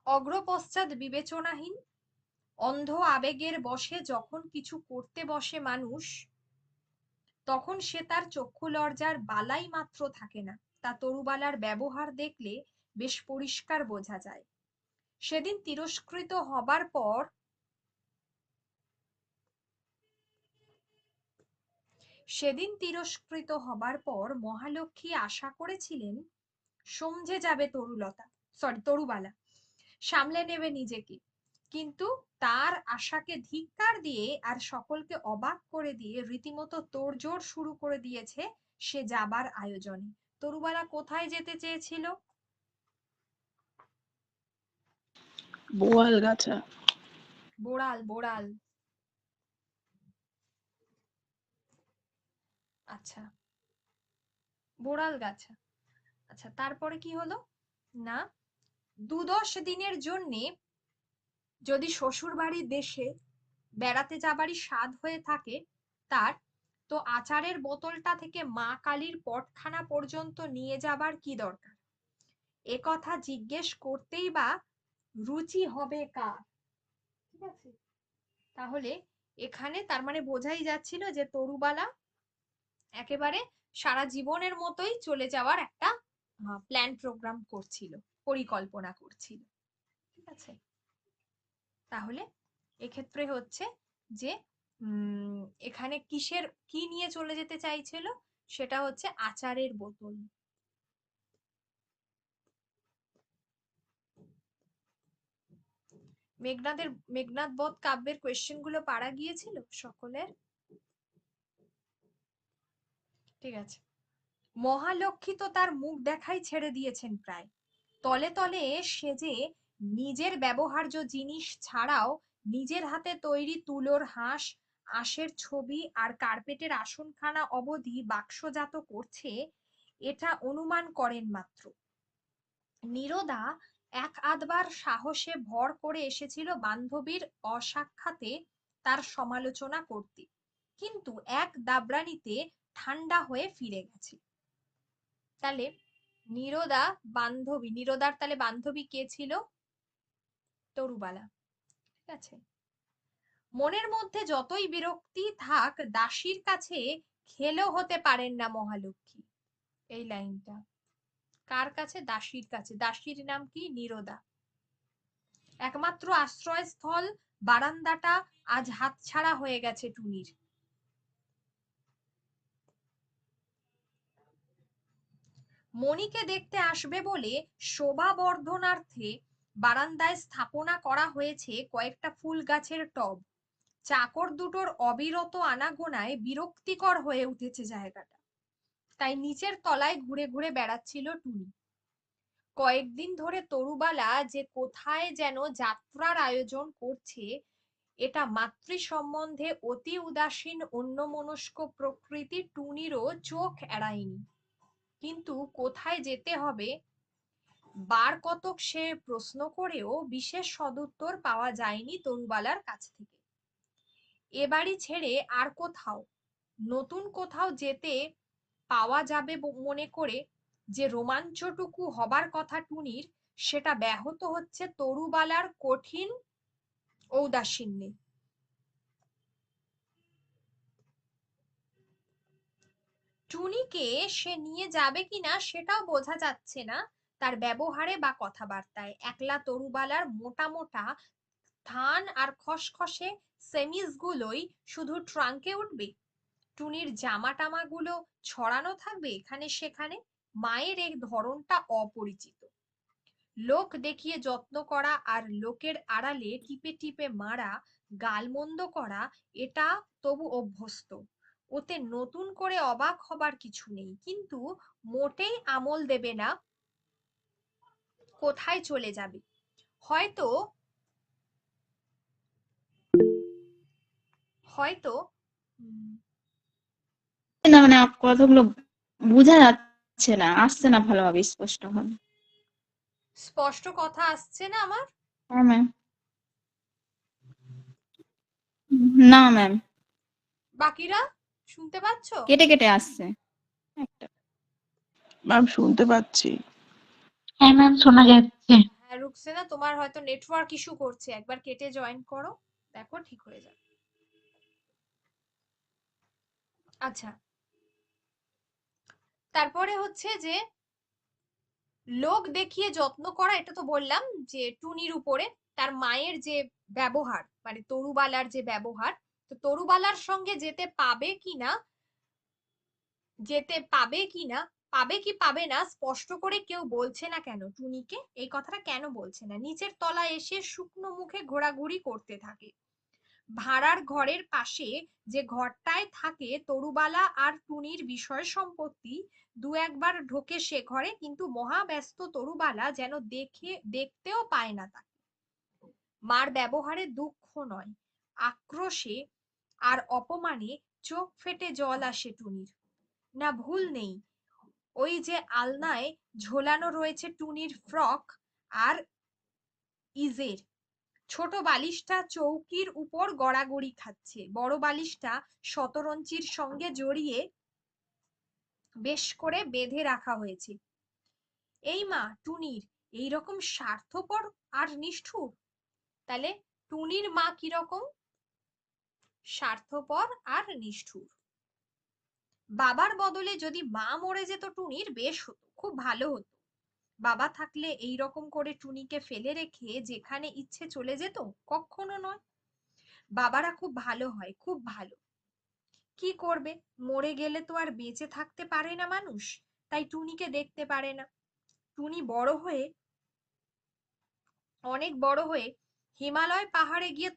অগ্রপশ্চাৎ বিবেচনাহীন অন্ধ আবেগের বশে যখন কিছু করতে বসে মানুষ, তখন সে তার চক্ষু লজ্জার বালাই মাত্র থাকে না। তা তরুবালার ব্যবহার দেখলে বেশ পরিষ্কার বোঝা যায়। সেদিন তিরস্কৃত হবার পর মহালক্ষ্মী আশা করেছিলেন সমঝে যাবে তরুবালা, সামলে নেবে নিজেকে। কিন্তু তার আশাকে ধিক্কার দিয়ে আর সকলকে অবাক করে দিয়ে রীতিমতো তোড়জোড় শুরু করে দিয়েছে সে যাবার আয়োজনে। তরুবালা কোথায় যেতে চেয়েছিল? বোয়ালগাছা। বোড়াল। আচ্ছা, বোড়ালগাছা। আচ্ছা, তারপরে কি হলো না, 2-10 দিনের জন্যে যদি শ্বশুর বাড়ির দেশে বেড়াতে যাবারই স্বাদ হয়ে থাকে তার, তো আচারের বোতলটা থেকে মা কালীর পটখানা পর্যন্ত নিয়ে যাবার কি দরকার? এ কথা জিজ্ঞেস করতেই বা রুচি হবে কার? ঠিক আছে, তাহলে এখানে তার মানে বোঝাই যাচ্ছিল যে তরুবালা একেবারে সারা জীবনের মতোই চলে যাওয়ার একটা প্ল্যান প্রোগ্রাম করছিল, পরিকল্পনা করছিল। ঠিক আছে, তাহলে এক্ষেত্রে হচ্ছে যে এখানে কি নিয়ে চলে যেতে চাইছিল, সেটা হচ্ছে আচারের বোতল। মেঘনাদ বধ কাব্যের কোয়েশ্চেন গুলো পারা গিয়েছিল সকলের? ঠিক আছে, মহালক্ষ্মী তো তার মুখ দেখাই ছেড়ে দিয়েছেন প্রায়। তলে তলে সে যে নিজের ব্যবহার্য জিনিস ছাড়াও নিজের হাতে তৈরি তুলোর হাঁস, আঁশের ছবি আর কার্পেটের আসনখানা অবধি বাক্সজাত করছে, এটা অনুমান করেন মাত্র। নীরদা এক আধবার সাহসে ভর করে এসেছিল বান্ধবীর অসাক্ষাতে তার সমালোচনা করতে, কিন্তু এক দাবরানিতে ঠান্ডা হয়ে ফিরে গেছে। তাহলে নীরদার তাহলে বান্ধবী কে ছিল? তরুবালা। ঠিক আছে, মনের মধ্যে যতই বিরক্তি থাক দাসীর কাছে খেলেও হতে পারেন না মহালক্ষ্মী। এই লাইনটা কার কাছে? দাসীর কাছে। দাসীর নাম কি? নীরদা। একমাত্র আশ্রয়স্থল বারান্দাটা আজ হাতছাড়া হয়ে গেছে টুনির। মণিকে দেখতে আসবে বলে শোভা বর্ধনার্থে বারান্দায় স্থাপনা করা হয়েছে কয়েকটা ফুল গাছের টব। চাকর দুটোর অবিরত আনাগোনায় বিরক্তিকর হয়ে উঠেছে জায়গাটা, তাই নিচের তলায় ঘুরে ঘুরে বেড়াচ্ছিল টুনি। কয়েকদিন ধরে তরুবালা যে কোথায় যেন যাত্রার আয়োজন করছে, এটা মাতৃ সম্বন্ধে অতি উদাসীন অন্যমনস্ক প্রকৃতি টুনিরও চোখ এড়ায়নি। কিন্তু কোথায় যেতে হবে বার কতক সে প্রশ্ন করেও বিশেষ সদুত্তর পাওয়া যায়নি তরুবালার কাছ থেকে। এ বাড়ি ছেড়ে আর কোথাও নতুন কোথাও যেতে পাওয়া যাবে মনে করে যে রোমাঞ্চটুকু হবার কথা টুনির, সেটা ব্যাহত হচ্ছে তরুবালার কঠিন ঔদাসীন্যে। টুনিকে সে নিয়ে যাবে কিনা সেটাও বোঝা যাচ্ছে না তার ব্যবহারে বা কথাবার্তায়। একলা তরুবালার মোটা মোটা থান আর খসখসে সেমিজ গুলোই শুধু ট্রাঙ্কে উঠবে, টুনির জামা টামা গুলো ছড়ানো থাকবে এখানে সেখানে। মায়ের এই ধরনটা অপরিচিত। লোক দেখিয়ে যত্ন করা আর লোকের আড়ালে টিপে টিপে মারা, গালমন্দ করা, এটা তবু অভ্যস্ত, ওতে নতুন করে অবাক হবার কিছু নেই। কিন্তু মোটেই আমল দেবে না কোথায় চলে যাবে। হয়তো হয়তো না মানে কথাগুলো বোঝা যাচ্ছে না, আসছে না ভালোভাবে, স্পষ্ট ভাবে। স্পষ্ট কথা আসছে না আমার? হ্যাঁ ম্যাম। না ম্যাম। বাকিরা শুনতে পাচ্ছ? কেটে কেটে আসছে একটা। ম্যাম শুনতে পাচ্ছি। হ্যাঁ ম্যাম, শোনা যাচ্ছে। হ্যাঁ, রুকসেনা, তোমার হয়তো নেটওয়ার্ক ইস্যু করছে, একবার কেটে জয়েন করো, দেখো ঠিক হয়ে যাবে। আচ্ছা, তারপরে হচ্ছে যে লোক দেখিয়ে যত্ন করা, এটা তো বললাম যে টুনির উপরে তার মায়ের যে ব্যবহার, মানে তরুবালার যে ব্যবহার, তো তরুবালার সঙ্গে যেতে পাবে কিনা, পাবে কি পাবে না স্পষ্ট করে কেউ বলছে না কেন টুনিকে, এই কথাটা কেন বলছে না, নিচের তলায় এসে শুকনো মুখে ঘোরাঘুরি করতে থাকে। ভাড়ার ঘরের পাশে যে ঘরটায় থাকে তরুবালা আর টুনির বিষয় সম্পত্তি, দু একবার ঢোকে সে ঘরে, কিন্তু মহাব্যস্ত তরুবালা যেন দেখতেও পায় না তাকে। মার ব্যবহারে দুঃখ নয়, আক্রোশে আর অপমানে চোখ ফেটে জল আসে টুনির। না, ভুল নেই, ওই যে আলনায় ঝোলানো রয়েছে টুনির ফ্রক আর ইজের। ছোট বালিশটা চৌকির উপর গড়াগড়ি খাচ্ছে, বড় বালিশটা শতরঞ্চির সঙ্গে জড়িয়ে বেশ করে বেঁধে রাখা হয়েছে। এই মা টুনির এইরকম স্বার্থপর আর নিষ্ঠুর। তাহলে টুনির মা কিরকম? স্বার্থপর আর নিষ্ঠুর। বাবার বদলে যদি মা মরে যেত টুনির, বেশ হতো, খুব ভালো হতো। বাবা থাকলে এই রকম করে টুনিকে ফেলে রেখে যেখানে ইচ্ছে চলে যেত? কখনো নয়। বাবারা খুব ভালো হয়, খুব ভালো। কি করবে, মরে গেলে তো আর বেঁচে থাকতে পারে না মানুষ, তাই টুনিকে দেখতে পারে না। টুনি অনেক বড় হয়ে হিমালয় পাহাড়ে গিয়ে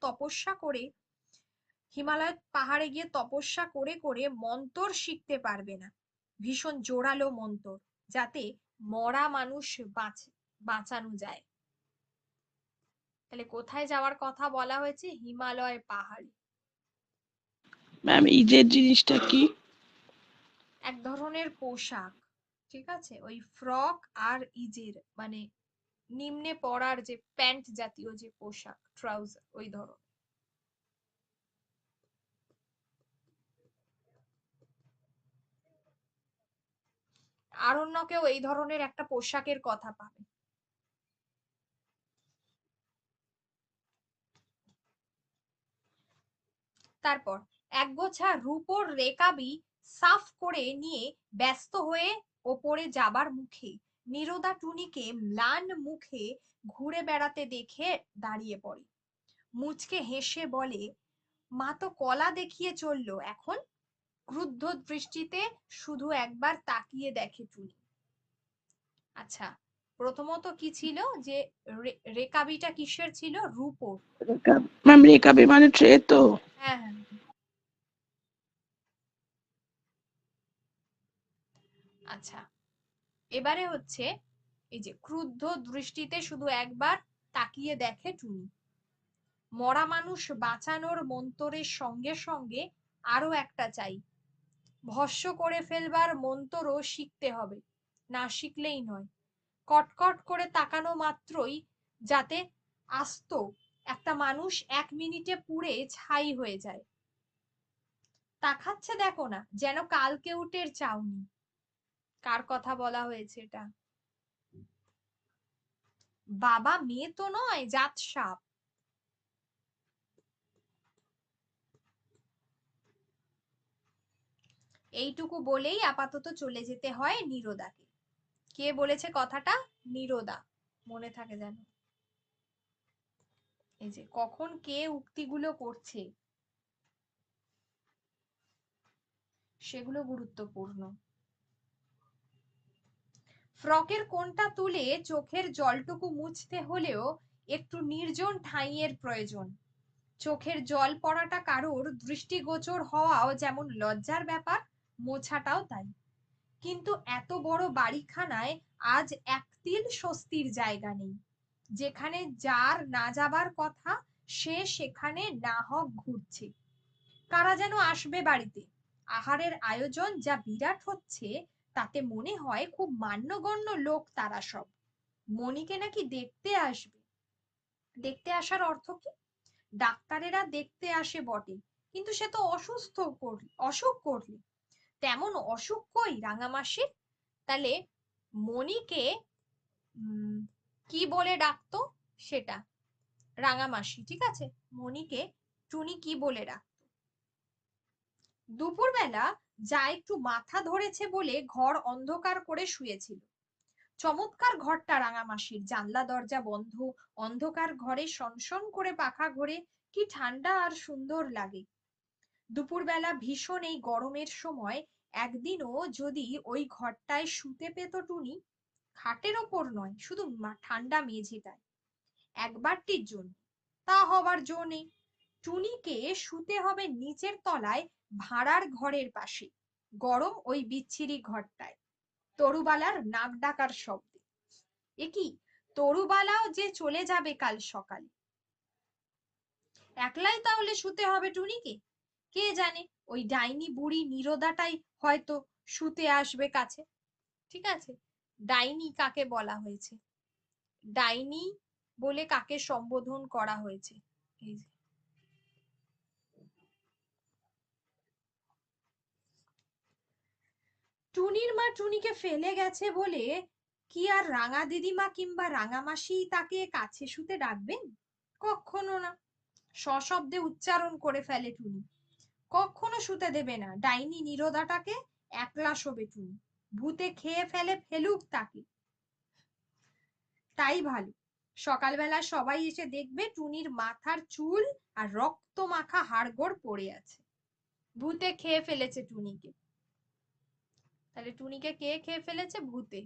তপস্যা করে করে মন্তর শিখতে পারবে না, ভীষণ জোরালো মন্তর, যাতে মরা মানুষ বাঁচানো যায়। তাহলে কোথায় যাওয়ার কথা বলা হয়েছে? হিমালয় পাহাড়ে। ম্যাম ইজের জিনিসটা কি? এক ধরনের পোশাক, ঠিক আছে, ওই ফ্রক আর ইজের মানে নিম্নে পরার যে প্যান্ট জাতীয় যে পোশাক, ট্রাউজার, ওই ধরনের। আরণ্যকেও এই ধরনের একটা পোশাকের কথা পাবে। তারপর একগোছা রূপোর রেকাবি সাফ করে নিয়ে ব্যস্ত হয়ে ওপরে যাবার মুখে নীরদা টুনিকে ম্লান মুখে ঘুরে বেড়াতে দেখে দাঁড়িয়ে পড়ে। মুচকে হেসে বলে, মা তো কলা দেখিয়ে চললো, এখন? ক্রুদ্ধ দৃষ্টিতে শুধু একবার তাকিয়ে দেখে টুনি। আচ্ছা, প্রথমত কি ছিল যে রেকাবিটা কিসের ছিল? রূপোর। ম্যাম রেকাবি মানে ট্রে তো? হ্যাঁ, হ্যাঁ। আচ্ছা, এবারে হচ্ছে এই যে ক্রুদ্ধ দৃষ্টিতে শুধু একবার তাকিয়ে দেখে টুনি। মরা মানুষ বাঁচানোর মন্তরের সঙ্গে সঙ্গে আরো একটা চাই, ভস্ম করে ফেলবার মন্তরও শিখতে হবে, না শিখলেই নয়। কটকট করে তাকানো মাত্রই যাতে আস্ত একটা মানুষ 1 মিনিটে পুড়ে ছাই হয়ে যায়। তাকাচ্ছে দেখো না, যেন কালকে উটের চাউনি। কার কথা বলা হয়েছে এটা? বাবা মেয়ে তো নয়, জাত সাপ। এইটুকু বলেই আপাতত চলে যেতে হয় নীরদাকে। কে বলেছে কথাটা? নীরদা, মনে থাকে যেন। এই যে কখন কে উক্তিগুলো করছে সেগুলো গুরুত্বপূর্ণ। ফ্রকের কোণটা তুলে চোখের জলটুকু মুছতে হলেও একটু নির্জন ঠাঁইয়ের প্রয়োজন। চোখের জল পড়াটা কারোর দৃষ্টিগোচর হওয়াও যেমন লজ্জার ব্যাপার, মোছাটাও তাই। কিন্তু এত বড় বাড়িখানায় আজ একতিল স্বস্তির জায়গা নেই। যেখানে যার না যাবার কথা সে সেখানে নাহক ঘুরছে। কারা যেন আসবে বাড়িতে। আহারের আয়োজন যা বিরাট হচ্ছে, তাতে মনে হয় খুব মান্যগণ্য লোক তারা সব। মণিকে নাকি দেখতে আসবে। দেখতে আসার অর্থ কি? ডাক্তারেরা দেখতে আসে বটে, কিন্তু সে তো অসুখ করলে। তেমন অসুখ কই রাঙামাসির? তাহলে মণিকে কি বলে ডাকতো সেটা, রাঙামাসি, ঠিক আছে। মণিকে টুনি কি বলে ডাকতো? দুপুরবেলা যা একটু মাথা ধরেছে বলে ঘর অন্ধকার করে শুয়েছিল। চমৎকার ঘরটা রাঙামাসির, জানলা দরজা বন্ধ, অন্ধকার ঘরে সনসন করে পাখা ঘোরে, কি ঠান্ডা আর সুন্দর লাগে। দুপুরবেলা ভীষণ এই গরমের সময় একদিনও যদি ওই ঘরটায় শুতে পেত টুনি, খাটের ওপর নয়, শুধু ঠান্ডা মেঝেটায়, একবারটির জন্য, তা হবার জো নেই। টুনিকে শুতে হবে নিচের তলায় ভাড়ার ঘরের পাশে, গরম ওই বিচ্ছিরি ঘরটায়, তরুবালার নাক ডাকার শব্দে। এ কি, তরুবালাও যে চলে যাবে কাল সকালে, একলাই তাহলে শুতে হবে টুনিকে? কে জানে, ওই ডাইনি বুড়ি নীরদাটাই হয়তো শুতে আসবে কাছে। ঠিক আছে, ডাইনি কাকে বলা হয়েছে, ডাইনি বলে কাকে সম্বোধন করা হয়েছে? এই যে, টুনির মা টুনিকে ফেলে গেছে বলে কি আর রাঙা দিদিমা কিংবা রাঙা মাসি তাকে কাছে শুতে ডাকবেন? কখনো না। সশব্দে উচ্চারণ করে ফেলে টুনি, কখনো শুতে দেবে না ডাইনি নীরদাটাকে, একলা শোবে টুনি, ভূতে খেয়ে ফেলে ফেলুক তাকে, তাই ভালো। সকালবেলা সবাই এসে দেখবে টুনির মাথার চুল আর রক্ত মাখা হাড়গোড় পড়ে আছে, ভূতে খেয়ে ফেলেছে টুনিকে। তাহলে টুনিকে কে খেয়ে ফেলেছে? ভূতে।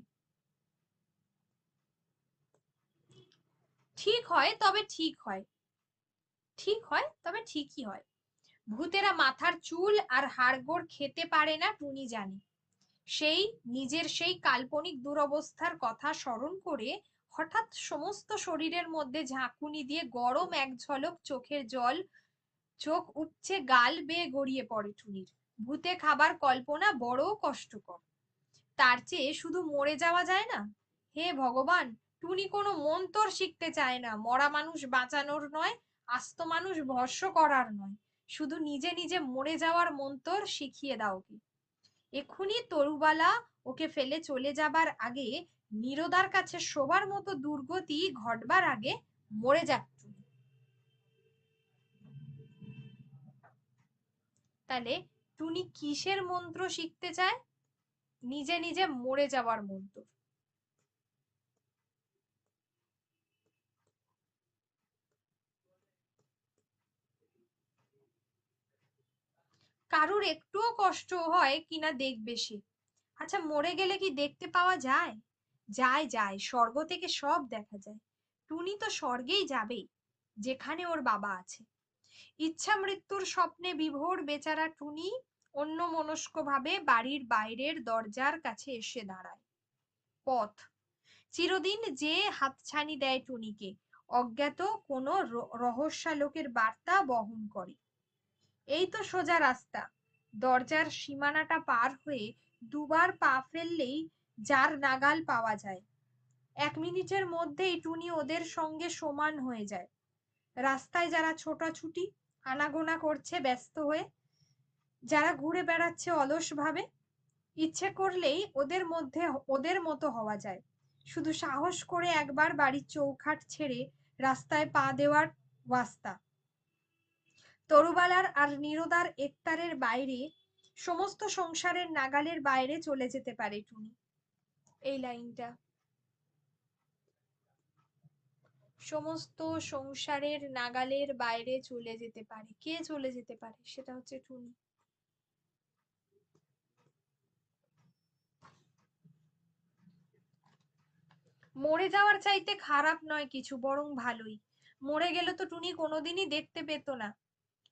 ঠিক হয় তবে ঠিক হয়, ঠিক হয় তবে ঠিকই হয়। ভূতেরা মাথার চুল আর হাড়গোড় খেতে পারে না টুনি জানে। সেই নিজের সেই কাল্পনিক দুরবস্থার কথা স্মরণ করে হঠাৎ সমস্ত শরীরের মধ্যে ঝাঁকুনি দিয়ে গরম এক ঝলক চোখের জল, চোখ উপচে গাল বেয়ে গড়িয়ে পড়ে টুনির। ভূতে খাবার কল্পনা বড় কষ্টকর, তার চেয়ে শুধু মরে যাওয়া যায় না? হে ভগবান, টুনি কোনো মন্তর শিখতে চায় না, মরা মানুষ বাঁচানোর নয়, আস্ত মানুষ ভস্ম করার নয়, শুধু নিজে নিজে মরে যাওয়ার মন্তর শিখিয়ে দাও ওকে। এক্ষুনি তরুবালা ওকে ফেলে চলে যাবার আগে, নীরদার কাছে শোবার মতো দুর্গতি ঘটবার আগে মরে যাক টুনি। তাহলে টুনি কিসের মন্ত্র শিখতে চায়? নিজে নিজে মরে যাওয়ার মন্ত্র। কারুর একটুও কষ্ট হয় কিনা দেখবে সে। আচ্ছা, মরে গেলে কি দেখতে পাওয়া যায়? যায় যায়, স্বর্গ থেকে সব দেখা যায়। টুনি তো স্বর্গেই যাবে, যেখানে ওর বাবা আছে। ইচ্ছা মৃত্যুর স্বপ্নে বিভোর বেচারা টুনি অন্যমনস্ক ভাবে বাড়ির বাইরের দরজার কাছে এসে দাঁড়ায়। পথ চিরদিন যে হাতছানি দেয় টুনিকে, অজ্ঞাত কোনো রহস্যালোকের বার্তা বহন করে। এই তো সোজা রাস্তা, দরজার সীমানাটা পার হয়ে দুবার পা ফেললেই যার নাগাল পাওয়া যায়। 1 মিনিটের মধ্যেই টুনি ওদের সঙ্গে সমান হয়ে যায়। রাস্তায় যারা ছোটাছুটি আনাগোনা করছে ব্যস্ত হয়ে, যারা ঘুরে বেড়াচ্ছে অলস ভাবে, ইচ্ছে করলেই ওদের মতো হওয়া যায়, শুধু সাহস করে একবার বাড়ির চৌখাট ছেড়ে রাস্তায় পা দেওয়ার ওয়াস্তা। তরুবালার আর নীরদার একতারের বাইরে, সমস্ত সংসারের নাগালের বাইরে চলে যেতে পারে টুনি। এই লাইনটা, সমস্ত সংসারের নাগালের বাইরে চলে যেতে পারে, কে চলে যেতে পারে? সেটা হচ্ছে টুনি। মরে যাওয়ার চাইতে খারাপ নয় কিছু, বরং ভালোই। মরে গেলে তো টুনি কোনোদিনই দেখতে পেত না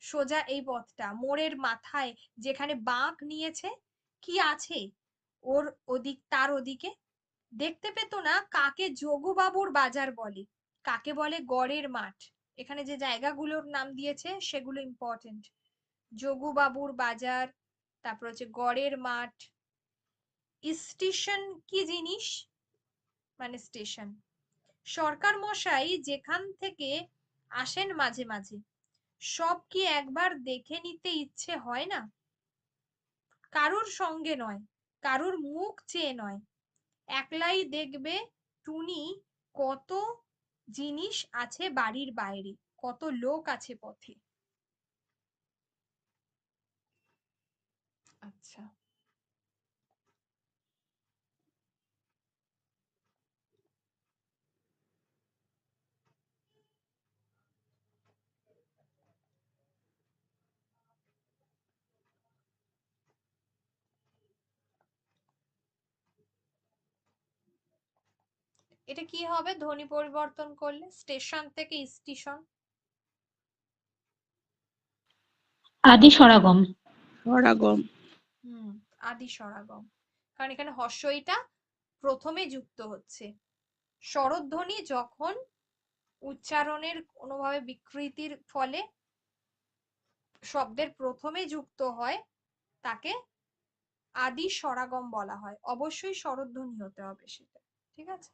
সোজা এই পথটা, মোড়ের মাথায় যেখানে বাঁক নিয়েছে, কি আছে ওর ওদিক, তার ওদিকে দেখতে পেত না কাকে যোগুবাবুর বাজার বলে, কাকে বলে গড়ের মাঠ। এখানে যে জায়গাগুলোর নাম দিয়েছে সেগুলো ইম্পর্টেন্ট। যোগুবাবুর বাজার, তারপর হচ্ছে গড়ের মাঠ। স্টেশন কি জিনিস? মানে স্টেশন। সরকার মশাই যেখান থেকে আসেন মাঝে মাঝে, সব কি একবার দেখে নিতে ইচ্ছে হয় না? কারুর সঙ্গে নয়, কারুর মুখ চেয়ে নয়, একলাই দেখবে টুনি কত জিনিস আছে বাড়ির বাইরে, কত লোক আছে পথে। আচ্ছা, এটা কি হবে ধ্বনি পরিবর্তন করলে? স্টেশন থেকে স্টেশন। আদি সরাগম। সরাগম। আদি সরাগম, কারণ এখানে হর্ষইটা প্রথমে যুক্ত হচ্ছে। স্বরধ্বনি যখন উচ্চারণের কোনোভাবে বিকৃতির ফলে শব্দের প্রথমে যুক্ত হয় তাকে আদি স্বরাগম বলা হয়। অবশ্যই স্বরধ্বনি হতে হবে সেটা, ঠিক আছে?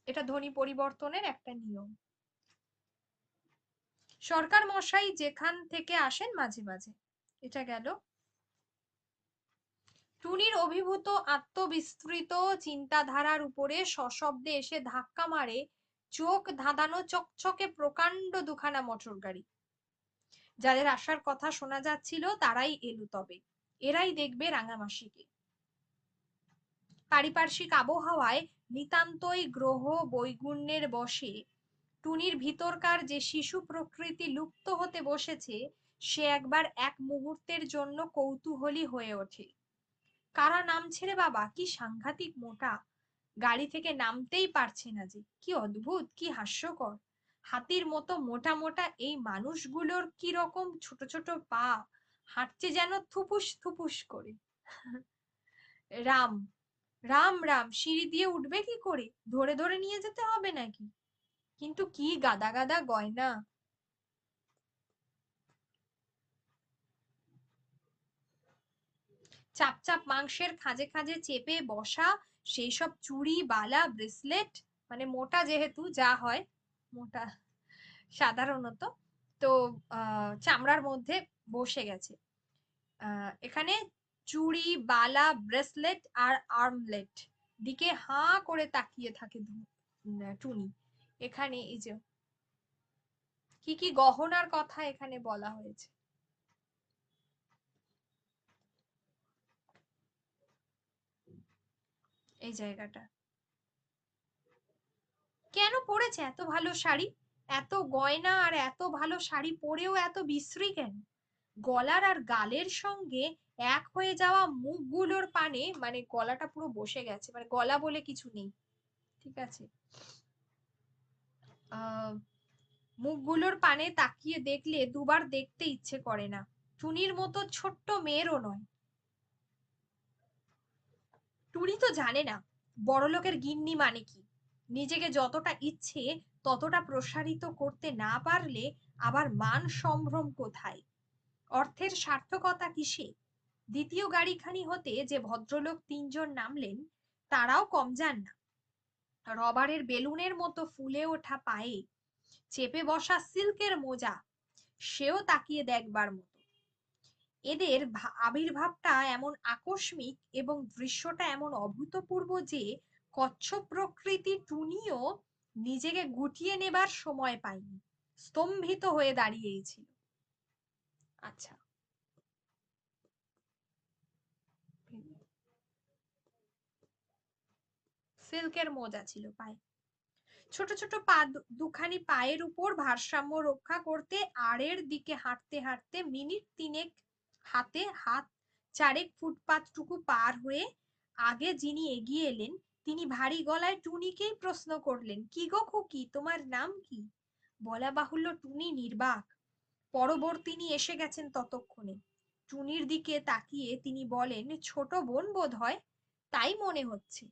এটা ধ্বনি পরিবর্তনের একটা নিয়ম। সরকার মশাই যেখান থেকে আসেন মাঝে মাঝে, এটা গেল। টুনির অভিভূত আত্মবিস্তৃত চিন্তাধারার উপরে সশব্দে এসে ধাক্কা মারে চোখ ধাঁধানো চকচকে প্রকাণ্ড দুখানা মোটর গাড়ি। যাদের আসার কথা শোনা যাচ্ছিল তারাই এলো, তবে এরাই দেখবে রাঙামাসিকে। পারিপার্শ্বিক আবহাওয়ায় নিতান্তই গ্রহ বৈগুণ্যের বশে টুনির ভিতরকার যে শিশু প্রকৃতি লুপ্ত হতে বসেছে সে একবার এক মুহূর্তের জন্য কৌতূহলী হয়ে ওঠে। কারা নামছে রে বাবা, কি সাংঘাতিক মোটা, গাড়ি থেকে নামতেই পারছে না যে, কি অদ্ভুত, কি হাস্যকর, হাতির মতো মোটা মোটা এই মানুষগুলোর কি রকম ছোট ছোট পা, হাঁটছে যেন থুপুস থুপুস করে। রাম রাম রাম, সিঁড়ি দিয়ে উঠবে কি করে, ধরে ধরে নিয়ে যেতে হবে নাকি? কিন্তু কি গাদা গাদা গয়না, চাপ চাপ মাংসের খাঁজে খাঁজে চেপে বসা সেই সব চুড়ি বালা ব্রেসলেট, মানে মোটা যেহেতু যা হয় মোটা সাধারণত, তো চামড়ার মধ্যে বসে গেছে। এখানে চুড়ি বালা ব্রেসলেট আর আর্মলেট দিকে হাঁ করে তাকিয়ে থাকে টুনি। এখানে এই যে কি কি গহনার কথা এখানে বলা হয়েছে, এই জায়গাটা কেন পরেছে এত ভালো শাড়ি, এত গয়না আর এত ভালো শাড়ি পরেও এত বিশ্রী কেন? গলার আর গালের সঙ্গে এক হয়ে যাওয়া মুখগুলোর পানে, মানে গলাটা পুরো বসে গেছে, মানে গলা বলে কিছু নেই, ঠিক আছে? আহ মুখগুলোর পানে তাকিয়ে দেখলে দুবার দেখতে ইচ্ছে করে না। টুনির মতো ছোট্ট মেয়েরও নয়। টুনি তো জানে না বড়লোকের গিন্নি মানে কি, নিজেকে যতটা ইচ্ছে ততটা প্রসারিত করতে না পারলে আবার মান সম্ভ্রম কোথায়, অর্থের সার্থকতা কিসে? দ্বিতীয় গাড়িখানি হতে যে ভদ্রলোক তিনজন নামলেন তারাও কম যান না। রবারের বেলুনের মতো ফুলে ওঠা পায়ে চেপে বসা সিল্কের মোজা, সেও তাকিয়ে দেখবার মতো। এদের আবির্ভাবটা এমন আকস্মিক এবং দৃশ্যটা এমন অভূতপূর্ব যে কচ্ছপ প্রকৃতি টুনিও নিজেকে গুটিয়ে নেবার সময় পায়নি, স্তম্ভিত হয়ে দাঁড়িয়েছিল। আচ্ছা, সিল্কের মোজা ছিল পায়ে, ছোট ছোট পা দুখানি পায়ের উপর ভারসাম্য রক্ষা করতে আড়ের দিকে হাঁটতে হাঁটতে মিনিট তিনেক হাতে হাত চারেক ফুটপাতটুকু পার হয়ে আগে যিনি এগিয়ে এলেন তিনি ভারী গলায় টুনিকেই প্রশ্ন করলেন, কি গো খুকি, তোমার নাম কি? বলা বাহুল্য টুনি নির্বাক। পরবর্তীনি এসে গেছেন ততক্ষণে। টুনির দিকে তাকিয়ে তিনি বলেন, ছোট বোন বোধ হয়, তাই মনে হচ্ছে।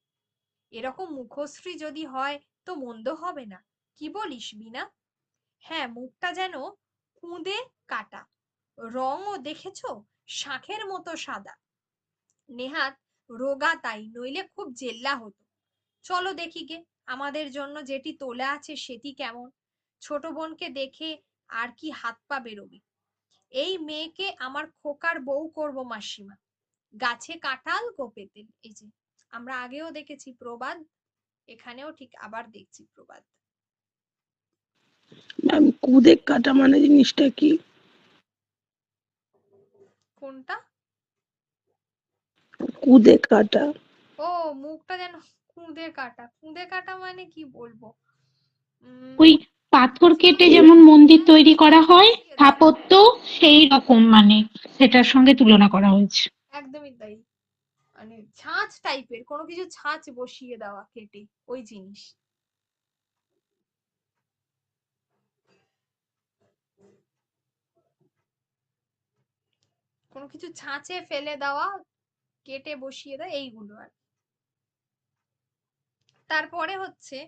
এরকম মুখশ্রী যদি হয় তো মন্দ হবে না, কি বলিস বিনা? হ্যাঁ, মুখটা যেন কুঁদে কাটা, রঙও দেখেছো শাঁখের মতো সাদা, নেহাত রোগা তাই, নইলে খুব জেল্লা হতো। চলো দেখি গে, আমাদের জন্য যেটি তোলা আছে সেটি কেমন, ছোট বোনকে দেখে আর কি হাত পা বেরোবে। এই মেয়েকে আমার খোকার বউ করব মাসিমা। গাছে কাঁঠাল কোপে তেল, এই যে আমরা আগেও দেখেছি প্রবাদ, এখানেও ঠিক আবার দেখছি প্রবাদ। ম্যাম কুদে কাটা মানে জিনিসটা কি? কোনটা? কুদে কাটা। ও, মুখটা যেন খুঁদে কাটা। খুঁদে কাটা মানে কি বলবো? ওই পাথর কেটে এ, যেমন মন্দির তৈরি করা হয় বসিয়ে দেওয়া। স্থাপত্য, সেই রকম মানে সেটার সঙ্গে তুলনা করা হয়েছে। একদমই তাই, মানে ছাঁচ টাইপের কোনো কিছু, ছাঁচ বসিয়ে দেওয়া কেটে, ওই জিনিস। কোনো কিছু ছাঁচে ফেলে দেওয়া, কেটে বসিয়ে দেওয়া, এইগুলো আর। তারপরে হচ্ছে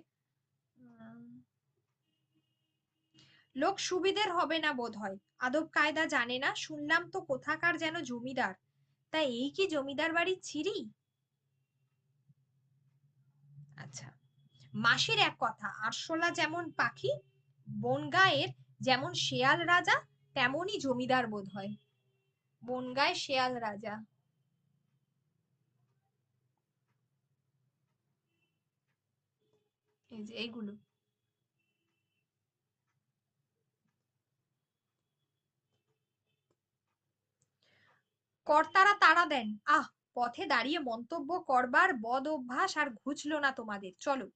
লোক সুবিধের হবে না বোধ হয়, আদব কায়দা জানে না, শুনলাম তো কোথাকার যেন জমিদার, তা এই কি জমিদার বাড়ির ছিরি? আচ্ছা, মাসির এক কথা, আরশোলা যেমন পাখি, বনগাঁয়ের যেমন শেয়াল রাজা, তেমনই জমিদার বোধ হয়। বনগাঁয় শেয়াল রাজা, এই যে এইগুলো। কর্তারা তাড়া দেন, আহ, পথে দাঁড়িয়ে মন্তব্য করবার বদ অভ্যাস আর ঘুচলো না তোমাদের, চলো।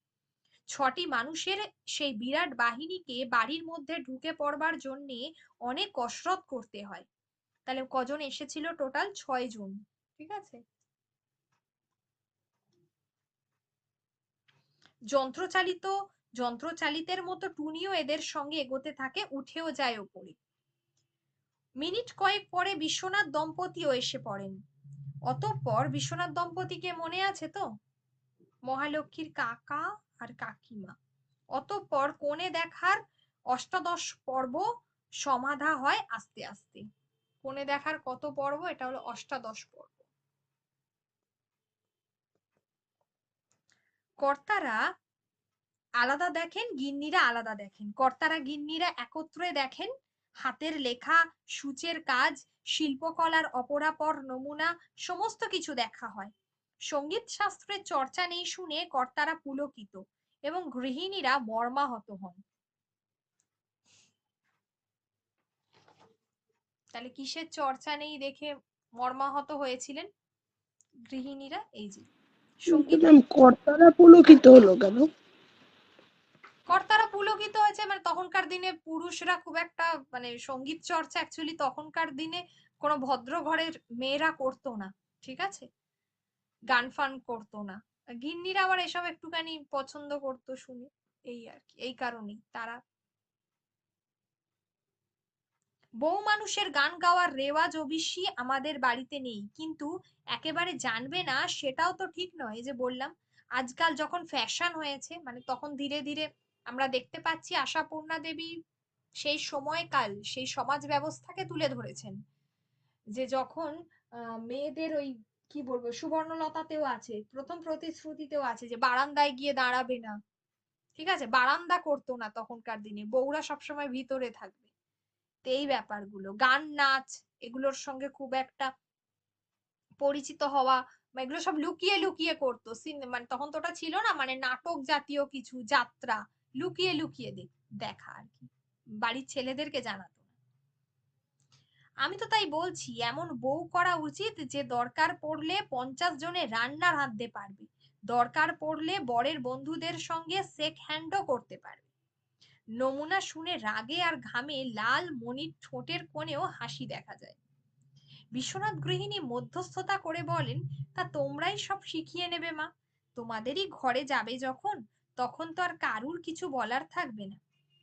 6টি মানুষের সেই বিরাট বাহিনীকে বাড়ির মধ্যে ঢুকে পড়বার জন্য অনেক কসরত করতে হয়। তাহলে কজন এসেছিল? টোটাল 6 জন, ঠিক আছে। যন্ত্রচালিত যন্ত্রচালিতের মতো টুনিও এদের সঙ্গে এগোতে থাকে, উঠেও যায় ওপরে। মিনিট কয়েক পরে বিশ্বনাথ দম্পতিও এসে পড়েন। অতঃপর বিশ্বনাথ দম্পতিকে মনে আছে তো? মহালক্ষ্মীর কাকা আর কাকিমা। অতঃপর কোণে দেখার অষ্টাদশ পর্ব সমাধা হয় আস্তে আস্তে। কোণে দেখার কত পর্ব? এটা হলো অষ্টাদশ পর্ব। কর্তারা আলাদা দেখেন, গিন্নিরা আলাদা দেখেন। কর্তারা গিন্নিরা একত্রে দেখেন। হাতের লেখা, সূচের কাজ, শিল্পকলার অপরাপর নমুনা, সমস্ত কিছু দেখা হয়। সঙ্গীত শাস্ত্রের চর্চা নেই শুনে কর্তারা পুলকিত এবং গৃহিণীরা মর্মাহত হন। তাহলে কিসের চর্চা নেই দেখে মর্মাহত হয়েছিলেন গৃহিণীরা? এই যে সঙ্গীত। ম্যাম কর্তারা পুলকিত হলো কেন? কর্তারা পুলকিত হয়েছে মানে তখনকার দিনে পুরুষরা খুব একটা, মানে সঙ্গীত চর্চা অ্যাকচুয়ালি তখনকার দিনে কোনো ভদ্র ঘরের মেয়েরা করতো না, ঠিক আছে, গান ফান করতো না। গিন্নিরা আবার এসব একটুখানি পছন্দ করতো শুনে, এই আর কি, এই কারণেই তারা। বউ মানুষের গান গাওয়ার রেওয়াজ অবশ্যই আমাদের বাড়িতে নেই, কিন্তু একেবারে জানবে না সেটাও তো ঠিক নয়। এই যে বললাম, আজকাল যখন ফ্যাশন হয়েছে, মানে তখন ধীরে ধীরে আমরা দেখতে পাচ্ছি আশাপূর্ণা দেবী সেই সময়কাল, সেই সমাজ ব্যবস্থাকে তুলে ধরেছেন। যে যখন মেয়েদের ওই কি বলবো, সুবর্ণলতাতেও আছে, প্রথম প্রতিশ্রুতিতেও আছে যে বারান্দায় গিয়ে দাঁড়াবে না, ঠিক আছে, বারান্দা করতো না তখনকার দিনে, বউরা সবসময় ভিতরে থাকবে। তো এই ব্যাপারগুলো, গান নাচ, এগুলোর সঙ্গে খুব একটা পরিচিত হওয়া, বা এগুলো সব লুকিয়ে লুকিয়ে করতো। মানে তখন তো ওটা ছিল না, মানে নাটক জাতীয় কিছু, যাত্রা, লুকিয়ে লুকিয়ে দেখা আর কি, বাড়ির ছেলেদেরকে জানাতো না। আমি তো তাই বলছি, এমন বউ করা উচিত যে দরকার পড়লে 50 জনে রান্না রাঁধতে পারবে, দরকার পড়লে বরের বন্ধুদের সঙ্গে সেক হ্যান্ডও করতে পারবে। নমুনা শুনে রাগে আর ঘামে লাল মনির ঠোঁটের কোণেও হাসি দেখা যায়। বিশ্বনাথ গৃহিণী মধ্যস্থতা করে বলেন, তা তোমরাই সব শিখিয়ে নেবে মা, তোমাদেরই ঘরে যাবে যখন, তখন তো আর কারুর কিছু বলার থাকবে না।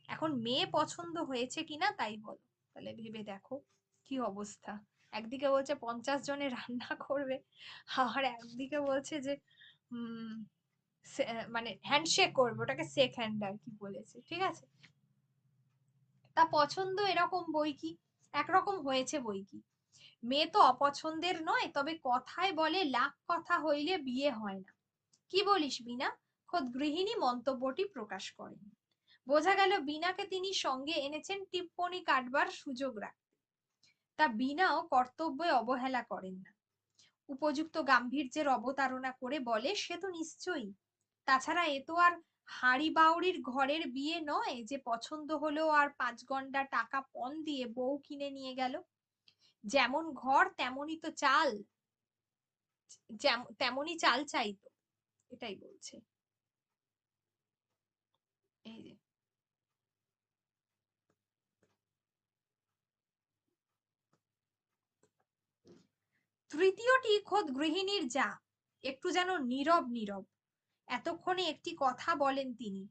এখন মেয়ে পছন্দ হয়েছে কিনা তাই বলো। তাহলে ভেবে দেখো কি অবস্থা, একদিকে বলছে 50 জনে রান্না করবে, আর একদিকে বলছে যে উম মানে হ্যান্ডশেক করবে, ওটাকে শেক হ্যান্ড আর কি বলেছে, ঠিক আছে। তা পছন্দ এরকম বই কি, একরকম হয়েছে বই কি। মেয়ে তো অপছন্দের নয়, তবে কথায় বলে লাখ কথা হইলে বিয়ে হয় না। কি বলিস বিনা? খোদ গৃহিণী মন্তব্যটি প্রকাশ করেন। বোঝা গেল বিনাকে তিনি সঙ্গে এনেছেন টিপ্পনি কাটবার সুযোগ রাখতে। তা বিনাও কর্তব্যে অবহেলা করেন না। উপযুক্ত গাম্ভীর্যের অবতারণা করে বলে, সে তো নিশ্চয়ই। তাছাড়া এ তো আর হাঁড়ি বাউরির ঘরের বিয়ে নয় যে পছন্দ হলো আর 5 গন্ডা টাকা পণ দিয়ে বউ কিনে নিয়ে গেল। যেমন ঘর তেমনই তো চাল, তেমনই চাল চাইতো, এটাই বলছে। এই যে তৃতীয়টি খোদ গৃহিণীর যা, একটু যেন নীরব নীরব। এতক্ষণে একটি কথা বলেন তিনি,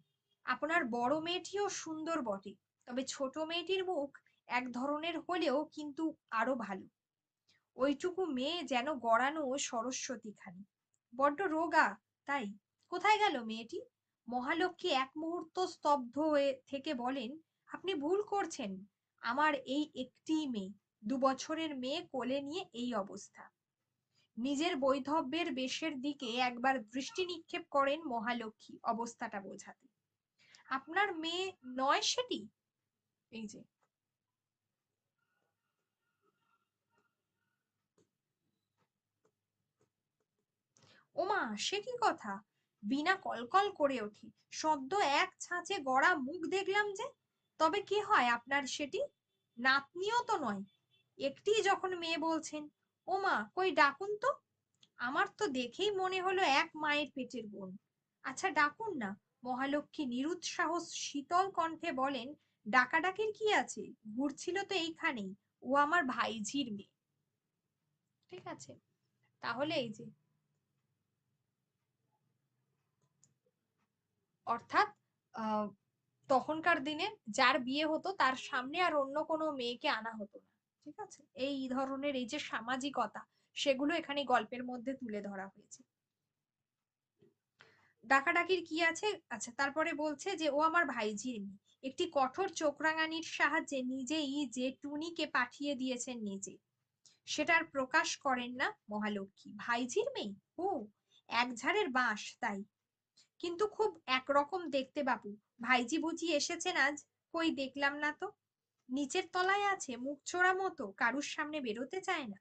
আপনার বড় মেয়েটিও সুন্দর বটে, তবে ছোট মেয়েটির মুখ এক ধরনের হলেও কিন্তু আরো ভালো। ওইটুকু মেয়ে যেন গড়ানো সরস্বতী খানি, বড্ড রোগা তাই। কোথায় গেল মেয়েটি? মহালক্ষ্মী এক মুহূর্ত স্তব্ধ হয়ে থেকে বলেন, আপনি ভুল করছেন। আমার এই একটি মেয়ে, 2 বছরের মেয়ে কোলে নিয়ে এই অবস্থা। নিজের বৈধব্যের বেশের দিকে একবার দৃষ্টি নিক্ষেপ করেন মহালক্ষ্মী অবস্থাটা বোঝাতে। আপনার মেয়ে নয় সেটি? এই যে ওমা, সে কি কথা! বিনা কলকল করে ওঠে, সদ্য এক ছাঁচে গড়া মুখ দেখলাম যে। তবে কি হয় আপনার সেটি? নাতনিও তো নয়, একটি যখন মেয়ে বলছেন। ওমা, কই ডাকুন তো। আমার তো দেখেই মনে হলো এক মায়ের পেটের বোন। আচ্ছা ডাকুন না। মহালক্ষ্মী নিরুৎসাহ শীতল কণ্ঠে বলেন, ডাকাডাকির কি আছে, ঘুরছিল তো এইখানেই, ও আমার ভাইঝির মেয়ে। ঠিক আছে, তাহলে এই যে অর্থাৎ আহ তখনকার দিনে যার বিয়ে হতো তার সামনে আর অন্য কোনো মেয়েকে আনা হতো না। ঠিক আছে, এই ধরনের এই যে সামাজিকতা, সেগুলো এখানে গল্পের মধ্যে তুলে ধরা হয়েছে। ডাকাডাকির কি আছে? আচ্ছা, তারপরে বলছে যে ও আমার ভাইঝির মেয়ে, একটি কঠোর চোখরাঙানির সাহায্যে নিজেই যে টুনিকে পাঠিয়ে দিয়েছেন নিজে, সেটার প্রকাশ করেন না মহালক্ষ্মী। ভাইঝির মেয়ে? ও, এক ঝাড়ের বাঁশ তাই, কিন্তু খুব একরকম দেখতে বাপু। ভাইজি বুঝি এসেছেন আজ? কই দেখলাম না তো। নিচের তলায় আছে, মুখ চোরা মতো, কারুর সামনে বেরোতে চায় না।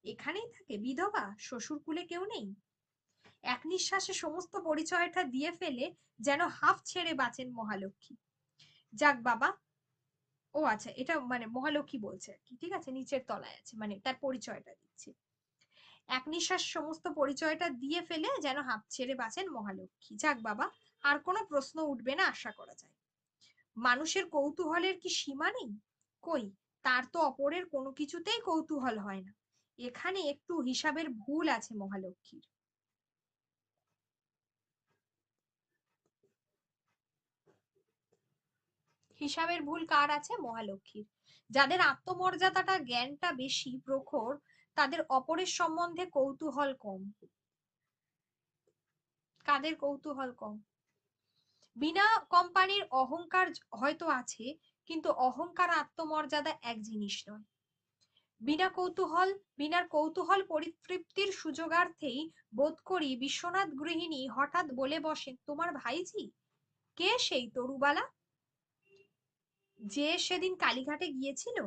এখানেই থাকে, বিধবা, শ্বশুর কুলে কেউ নেই। এক নিঃশ্বাসে সমস্ত পরিচয়টা দিয়ে ফেলে যেন হাঁফ ছেড়ে বাঁচেন মহালক্ষ্মী। যাক বাবা। ও আচ্ছা, এটা মানে মহালক্ষ্মী বলছে আর কি। ঠিক আছে, নিচের তলায় আছে মানে তার পরিচয়টা দিচ্ছে। এক নিঃশ্বাস সমস্ত পরিচয়টা দিয়ে ফেলে যেন হাঁপ ছেড়ে বাঁচেন মহালক্ষ্মী। যাক বাবা, আর কোনো প্রশ্ন উঠবে না আশা করা যায়। মানুষের কৌতূহলের কি সীমা নেই? কই, তার তো অপরের কোনো কিছুতেই কৌতূহল হয় না। এখানে একটু হিসাবের ভুল আছে মহালক্ষ্মীর। হিসাবের ভুল কার আছে? মহালক্ষ্মীর। যাদের আত্মমর্যাদাটা জ্ঞানটা বেশি প্রখর, তাদের অপরের সম্বন্ধে কৌতূহল কম। কাদের কৌতূহল কম? বিনা কোম্পানির অহংকার হয়তো আছে, কিন্তু অহংকার আত্মমর্যাদা এক জিনিস নয়। বিনার কৌতূহল পরিতৃপ্তির সুযোগার্থেই বোধ করি বিশ্বনাথ গৃহিণী হঠাৎ বলে বসেন, তোমার ভাইঝি? কে সেই তরুবালা যে সেদিন কালীঘাটে গিয়েছিল?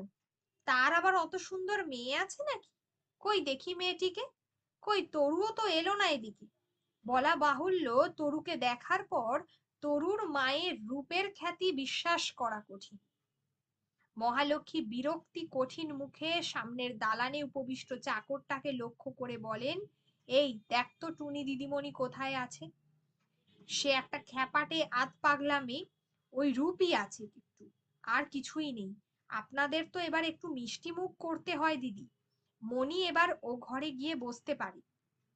তার আবার অত সুন্দর মেয়ে আছে নাকি? কই দেখি মেয়েটিকে। কই, তরুও তো এলো না এদিকে। বলা বাহুল্য, তরুকে দেখার পর তরুর মায়ের রূপের খ্যাতি বিশ্বাস করা কঠিন। মহালক্ষ্মী বিরক্তি কঠিন মুখে সামনের দালানে উপবিষ্ট চাকরটাকে লক্ষ্য করে বলেন, এই দেখ তো টুনি দিদিমণি কোথায় আছে। সে একটা খ্যাপাটে আধ পাগলা মেয়ে, ওই রূপই আছে একটু, আর কিছুই নেই। আপনাদের তো এবার একটু মিষ্টি মুখ করতে হয় দিদি, মণি এবার ও ঘরে গিয়ে বসতে পারে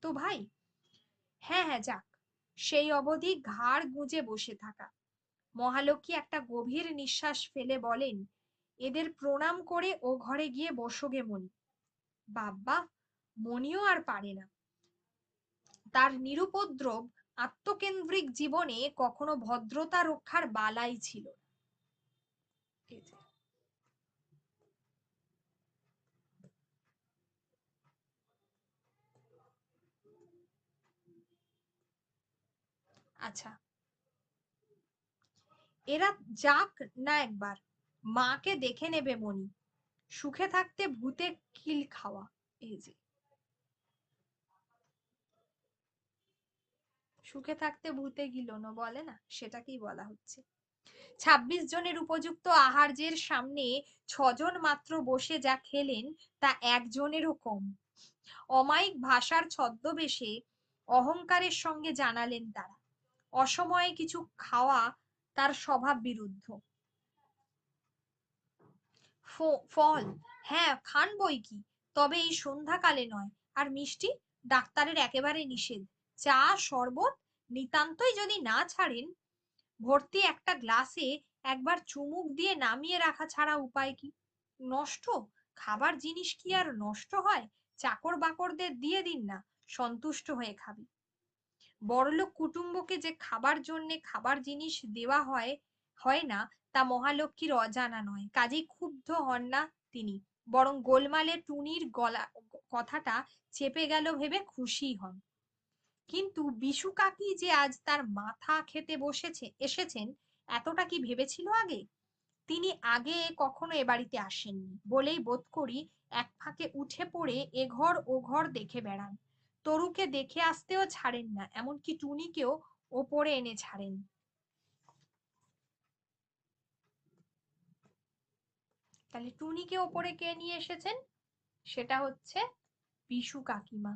তো ভাই। হ্যাঁ হ্যাঁ যাক, সেই অবধি ঘাড় গুঁজে বসে থাকা। মহালক্ষ্মী একটা গভীর নিঃশ্বাস ফেলে বলেন, এদের প্রণাম করে ও ঘরে গিয়ে বসোগে মণি। বাবা, মণিও আর পারে না। তার নিরুপদ্রব আত্মকেন্দ্রিক জীবনে কখনো ভদ্রতা রক্ষার বালাই ছিল না। আচ্ছা, এরা যাক না একবার, মাকে দেখে নেবে মণি, সুখে থাকতে ভূতে কিল খাওয়া। এই যে সুখে থাকতে ভূতে গিলোনো বলে না, সেটাকেই বলা হচ্ছে। 26 জনের উপযুক্ত আহার্যের সামনে 6 জন মাত্র বসে যা খেলেন তা একজনেরও কম। অমায়িক ভাষার ছদ্মবেশে অহংকারের সঙ্গে জানালেন তারা অসময়ে কিছু খাওয়া তার স্বভাব বিরুদ্ধ। ফল, হ্যাঁ খান বই কি, তবে এই সন্ধ্যাকালে নয়। আর মিষ্টি ডাক্তারের একেবারে নিষেধ। চা শরবত নিতান্তই যদি না ছাড়েন, ভর্তি একটা গ্লাসে একবার চুমুক দিয়ে নামিয়ে রাখা ছাড়া উপায় কি? নষ্ট খাবার জিনিস কি আর নষ্ট হয়? চাকর বাকরদের দিয়ে দিন না, সন্তুষ্ট হয়ে খাবে। বড়লোক কুটুম্বকে যে খাবার জন্যে খাবার জিনিস দেওয়া হয় হয় না, তা মহালক্ষ্মীর অজানা নয়। কাজেই ক্ষুব্ধ হন না তিনি, বরং গোলমালে টুনির গলা কথাটা চেপে গেল ভেবে খুশি হন। কিন্তু বিশু কাকি যে আজ তার মাথা খেতে এসেছেন, এতটা কি ভেবেছিল আগে? তিনি আগে কখনো এ বাড়িতে আসেননি বলেই বোধ করি এক ফাঁকে উঠে পড়ে এ ঘর ও ঘর দেখে বেড়ান। তরুকে দেখে আসতেও ছাড়েন না, এমনকি টুনিকেও ওপরে এনে ছাড়েন। তাহলে টুনিকে ওপরে কে নিয়ে এসেছেন? সেটা হচ্ছে বিশু কাকিমা।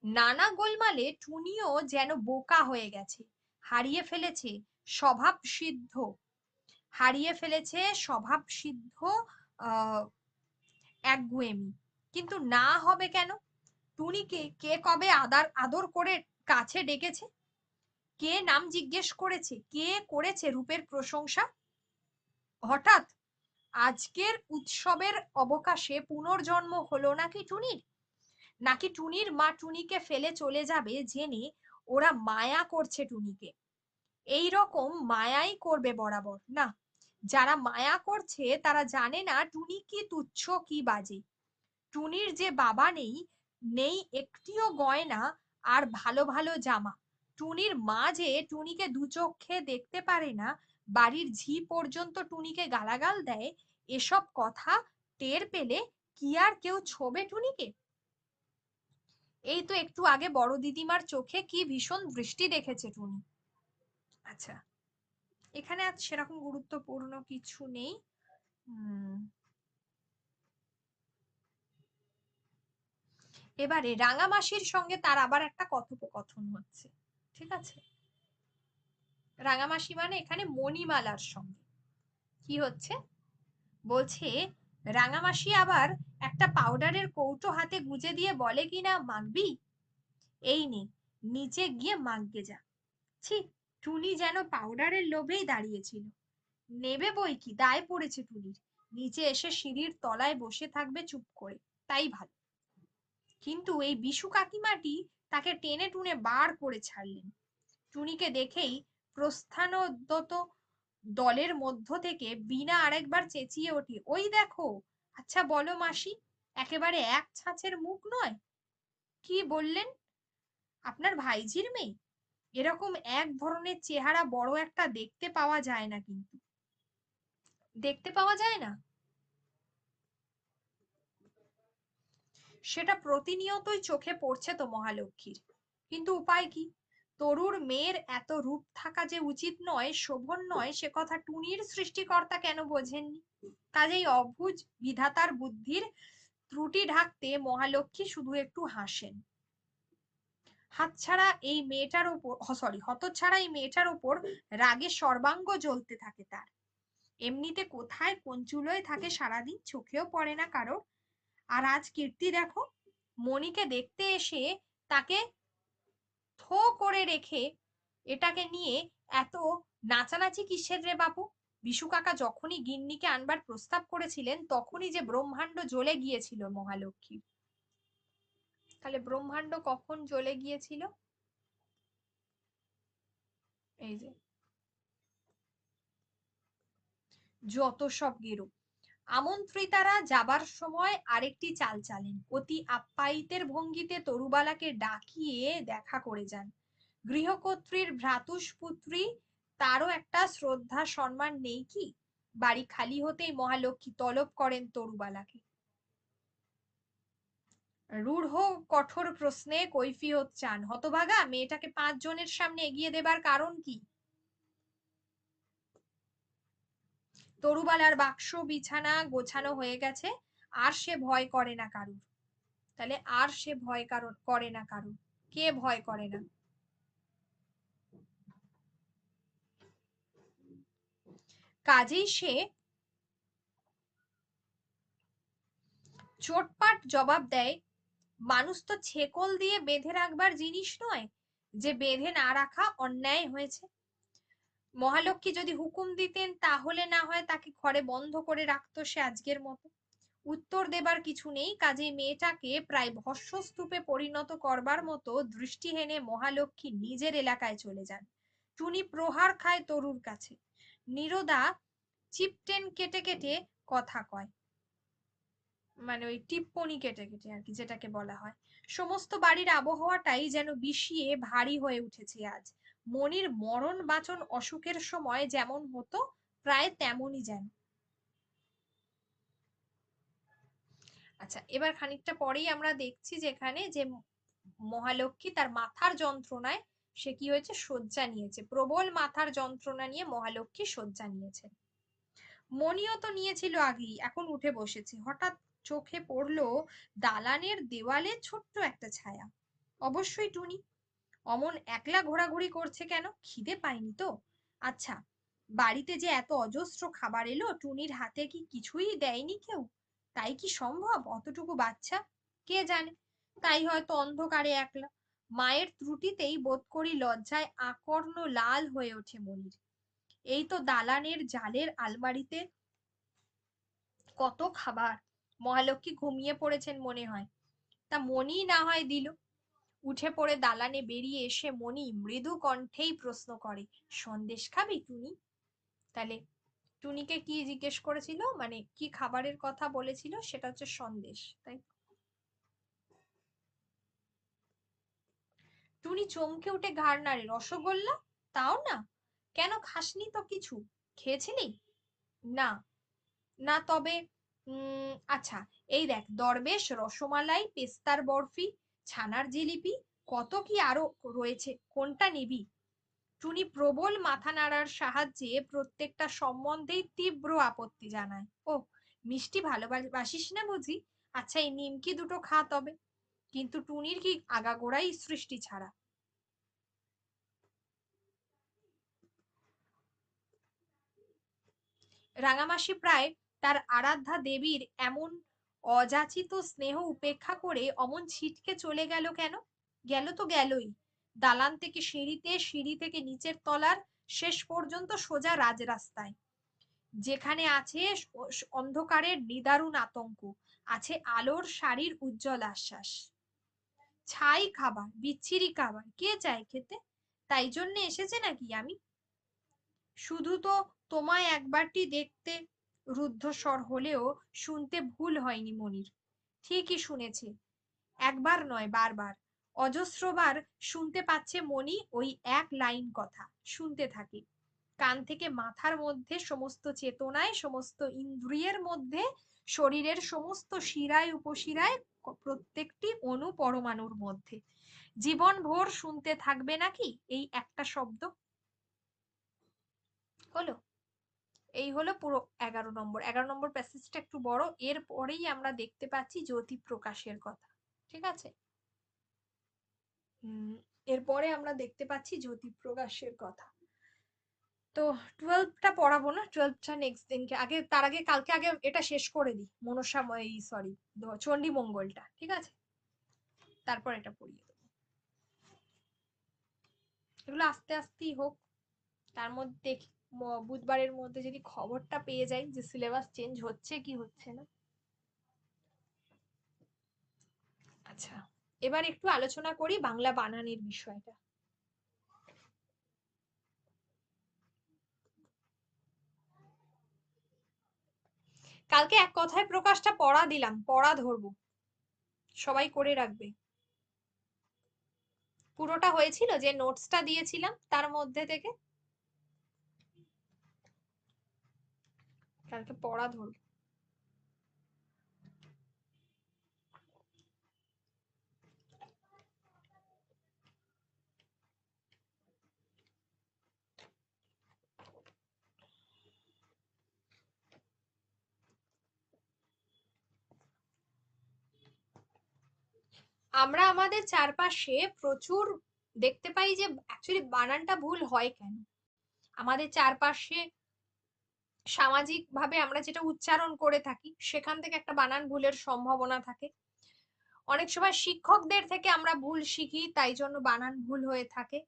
নানা গোলমালে টুনিও যেন বোকা হয়ে গেছে, হারিয়ে ফেলেছে স্বভাব সিদ্ধ হারিয়ে ফেলেছে স্বভাব সিদ্ধ একগুঁয়েমি। কিন্তু না হবে কেন? টুনিকে কে কবে আদর করে কাছে ডেকেছে? কে নাম জিজ্ঞেস করেছে? কে করেছে রূপের প্রশংসা? হঠাৎ আজকের উৎসবের অবকাশে পুনর্জন্ম হলো নাকি টুনির? নাকি টুনির মা টুনিকে ফেলে চলে যাবে জেনে ওরা মায়া করছে টুনিকে? এই রকম মায়াই করবে বরাবর না। যারা মায়া করছে তারা জানে না টুনি কি তুচ্ছ কি বাজে। টুনির যে বাবা নেই, নেই একটিও গয়না আর ভালো ভালো জামা। টুনির মা যে টুনিকে দু চোখে দেখতে পারে না, বাড়ির ঝি পর্যন্ত টুনিকে গালাগাল দেয়, এসব কথা টের পেলে কি আর কেউ ছোবে টুনিকে? এই তো একটু আগে বড় দিদিমার চোখে কি ভীষণ দৃষ্টি দেখেছে টুনি। আচ্ছা, এখানে আজ সেরকম গুরুত্বপূর্ণ কিছু নেই। এবারে রাঙামাসির সঙ্গে তার আবার একটা কথোপকথন হচ্ছে, ঠিক আছে? রাঙামাসি মানে এখানে মণিমালার সঙ্গে কি হচ্ছে? বলছে রাঙামাসি আবার একটা পাউডারের কৌটো হাতে গুজে দিয়ে বলে কিনা, মাখবি? এই নে, নিচে গিয়ে মাখবে যা। ছি, টুনি যেন পাউডারের লোভেই দাঁড়িয়েছিল। নেবে বই কি, দায় পড়েছে টুনির। নিচে এসে সিঁড়ির তলায় বসে থাকবে চুপ করে, তাই ভালো। কিন্তু এই বিশু কাকিমাটি তাকে টেনে টুনে বার করে ছাড়লেন। টুনিকে দেখেই প্রস্থানোদ্যত দলের মধ্য থেকে বিনা আরেকবার চেঁচিয়ে ওঠে, ওই দেখো। আচ্ছা বলো মাসি, একেবারে এক ছাঁচের মুখ নয়? কি বললেন? আপনার ভাইঝির মেয়ে? এরকম এক ধরনের চেহারা বড় একটা দেখতে পাওয়া যায় না, কিন্তু দেখতে পাওয়া যায় না। সেটা প্রতিনিয়তই চোখে পড়ছে তো মহালক্ষ্মীর। কিন্তু উপায় কি? তরুর মেয়ের এত রূপ থাকা যে উচিত নয়, শোভন নয়, সে কথা টুনির সৃষ্টিকর্তা কেন বোঝেননি? কাজেই অবুঝ বিধাতার বুদ্ধির ত্রুটি ঢাকতে মহালক্ষ্মী শুধু একটু হাসেন। হাতছাড়া এই মেয়েটার ওপর হতচ্ছাড়া এই মেয়েটার ওপর রাগে সর্বাঙ্গ জ্বলতে থাকে তার। এমনিতে কোথায় কোন চুলোয় থাকে সারাদিন, চোখেও পড়ে না কারো। আর আজ কীর্তি দেখো, মণিকে দেখতে এসে তাকে থো করে রেখে এটাকে নিয়ে এত নাচানাচি কিসের রে বাপু? বিশু কাকা যখনই গিন্নিকে আনবার প্রস্তাব করেছিলেন, তখনই যে ব্রহ্মাণ্ড জ্বলে গিয়েছিল মহালক্ষ্মী। তাহলে ব্রহ্মাণ্ড কখন জ্বলে গিয়েছিল? এই যে যত সব গেরো। আমন্ত্রিতারা যাবার সময় আরেকটি চাল চালেন, অতি আপ্যায়িতের ভঙ্গিতে তরুবালাকে ডাকিয়ে দেখা করে যান। গৃহকর্ত্রীর ভ্রাতুষ্পুত্রী, তারও একটা শ্রদ্ধা সম্মান নেই কি? বাড়ি খালি হতেই মহালক্ষ্মী তলব করেন তরুবালাকে। রূঢ় কঠোর প্রশ্নে কৈফিয়ত চান। হতভাগা, মেয়েটাকে 5 জনের সামনে এগিয়ে দেবার কারণ কি? তরুবালার বাক্স বিছানা গোছানো হয়ে গেছে, আর সে ভয় করে না কারুর। তাহলে আর সে ভয় করে না কারুর, কে ভয় করে না? কাজেই সে চোটপাট জবাব দেয়, মানুষ তো ছেকল দিয়ে বেঁধে রাখবার জিনিস নয় যে বেঁধে না রাখা অন্যায় হয়েছে। মহালক্ষ্মী যদি হুকুম দিতেন তাহলে না হয় তাকে ঘরে বন্ধ করে রাখতো সে আজকের মতো। উত্তর দেবার কিছু নেই, কাজেই মেয়েটাকে প্রায় ভস্মস্তূপে পরিণত করবার মতো দৃষ্টি হেনে মহালক্ষ্মী নিজের এলাকায় চলে যান। টুনি প্রহার খায় তরুর কাছে। নীরদা চিপটেন কেটে কেটে কথা কয়, মানে ওই টিপ্পনি কেটে কেটে আর কি, যেটাকে বলা হয়। সমস্ত বাড়ির আবহাওয়াটাই যেন বিষিয়ে ভারী হয়ে উঠেছে আজ। মনির মরণ বাঁচন অসুখের সময় যেমন হতো প্রায় তেমনই যেন। আচ্ছা, এবার খানিকটা পরেই আমরা দেখছি যেখানে যে মহালক্ষ্মী তার মাথার যন্ত্রণায় সে কি হয়েছে, শয্যা নিয়েছে। প্রবল মাথার যন্ত্রণা নিয়ে মহালক্ষ্মী শয্যা নিয়েছে। মণিও তো নিয়েছিল আগেই, এখন উঠে বসেছে। হঠাৎ চোখে পড়লো দালানের দেওয়ালে ছোট্ট একটা ছায়া। অবশ্যই টুনি। অমন একলা ঘোরাঘুরি করছে কেন? খিদে পায়নি তো? আচ্ছা, বাড়িতে যে এত অজস্র খাবার এলো, টুনির হাতে কি কিছুই দেয়নি কেউ? তাই কি সম্ভব? অতটুকু বাচ্চা, কে জানে। তাই হয়তো অন্ধকারে একলা। মায়ের ত্রুটিতেই বোধ করি লজ্জায় আকর্ণ লাল হয়ে ওঠে মনির। এই তো দালানের জালের আলমারিতে কত খাবার। মহালক্ষ্মী ঘুমিয়ে পড়েছেন মনে হয়, তা মনি না হয় দিল। উঠে পড়ে দালানে বেরিয়ে এসে মনি মৃদু কণ্ঠেই প্রশ্ন করে, সন্দেশ খাবি টুনি? তাহলে টুনিকে কি জিজ্ঞেস করেছিল, মানে কি খাবারের কথা বলেছিল, সেটা হচ্ছে সন্দেশ, তাই। টুনি চমকে উঠে ঘাড় নাড়ে, রসগোল্লা? তাও না? কেন খাসনি তো কিছু? খেয়েছিলি? না। না তবে আচ্ছা, এই দেখ, দরবেশ, রসমালাই, পেস্তার বরফি, ছানার জিলিপি, কত কি আরো রয়েছে, কোনটা নিবি? টুনি প্রবল মাথা নাড়ার সাহায্যে প্রত্যেকটা সম্বন্ধেই তীব্র আপত্তি জানায়। ও, মিষ্টি ভালোবাসিস না বুঝি? আচ্ছা, এই নিমকি দুটো খা তবে। কিন্তু টুনির কি আগাগোড়াই সৃষ্টি ছাড়া। রাঙামাসি প্রায় তার আরাধ্যা দেবীর এমন অযাচিত স্নেহ উপেক্ষা করে অমন ছিটকে চলে গেল কেন? গেল তো গেলই, দালান থেকে সিঁড়িতে, সিঁড়ি থেকে নিচের তলার, শেষ পর্যন্ত সোজা রাজরাস্তায়। যেখানে আছে অন্ধকারের নিদারুণ আতঙ্ক, আছে আলোর শাড়ির উজ্জ্বল আশ্বাস। ছাই খাবার, বিচ্ছিরি খাবার কে চায় খেতে? তাই জন্য এসেছে নাকি আমি? শুধু তো তোমায় একবারটি দেখতে। রুদ্ধস্বর হলেও শুনতে ভুল হয়নি মনির। ঠিকই শুনেছে, একবার নয় বারবার, অজস্রবার শুনতে পাচ্ছে মনি ওই এক লাইন কথা, শুনতে থাকে। কান থেকে মাথার মধ্যে, সমস্ত চেতনায়, সমস্ত ইন্দ্রিয়ের মধ্যে, শরীরের সমস্ত শিরায় উপশিরায়, প্রত্যেকটি অণু পরমাণুর মধ্যে। জীবন ভোর শুনতে থাকবে নাকি এই একটা শব্দ? হলো। এই হলো পুরো 11 নম্বর। 11 নম্বর প্যাসেজটা একটু বড়, এর পরেই আমরা দেখতে পাচ্ছি জ্যোতি প্রকাশের কথা। ঠিক আছে, এরপরে আমরা দেখতে পাচ্ছি জ্যোতি প্রকাশের কথা। তো 12টা পড়াবো না, 12টা নেক্সট দিনকে, আগে তার আগে কালকে আগে এটা শেষ করে দিই, মনসাময়, সরি, চণ্ডী মঙ্গলটা, ঠিক আছে, তারপর এটা পড়িয়ে দেবো। এগুলো আস্তে আস্তেই হোক, তার মধ্যে দেখি বুধবারের মধ্যে যদি খবরটা পেয়ে যাই যে সিলেবাস চেঞ্জ হচ্ছে কি হচ্ছে না। আচ্ছা, এবার একটু আলোচনা করি বাংলা বানানের বিষয়টা। কালকে এক কথায় প্রকাশটা পড়া দিলাম, পড়া ধরবো, সবাই করে রাখবে। পুরোটা হয়েছিল, যে নোটসটা দিয়েছিলাম তার মধ্যে থেকে কালকে পড়া ধরবো। আমরা আমাদের চারপাশে প্রচুর দেখতে পাই যে অ্যাকচুয়ালি বানানটা ভুল হয় কেন। আমাদের চারপাশে সামাজিক ভাবে আমরা যেটা উচ্চারণ করে থাকি সেখান থেকে একটা বানান ভুলের সম্ভাবনা থাকে। অনেক সময় শিক্ষকদের থেকে আমরা ভুল শিখি, তাই জন্য বানান ভুল হয়ে থাকে।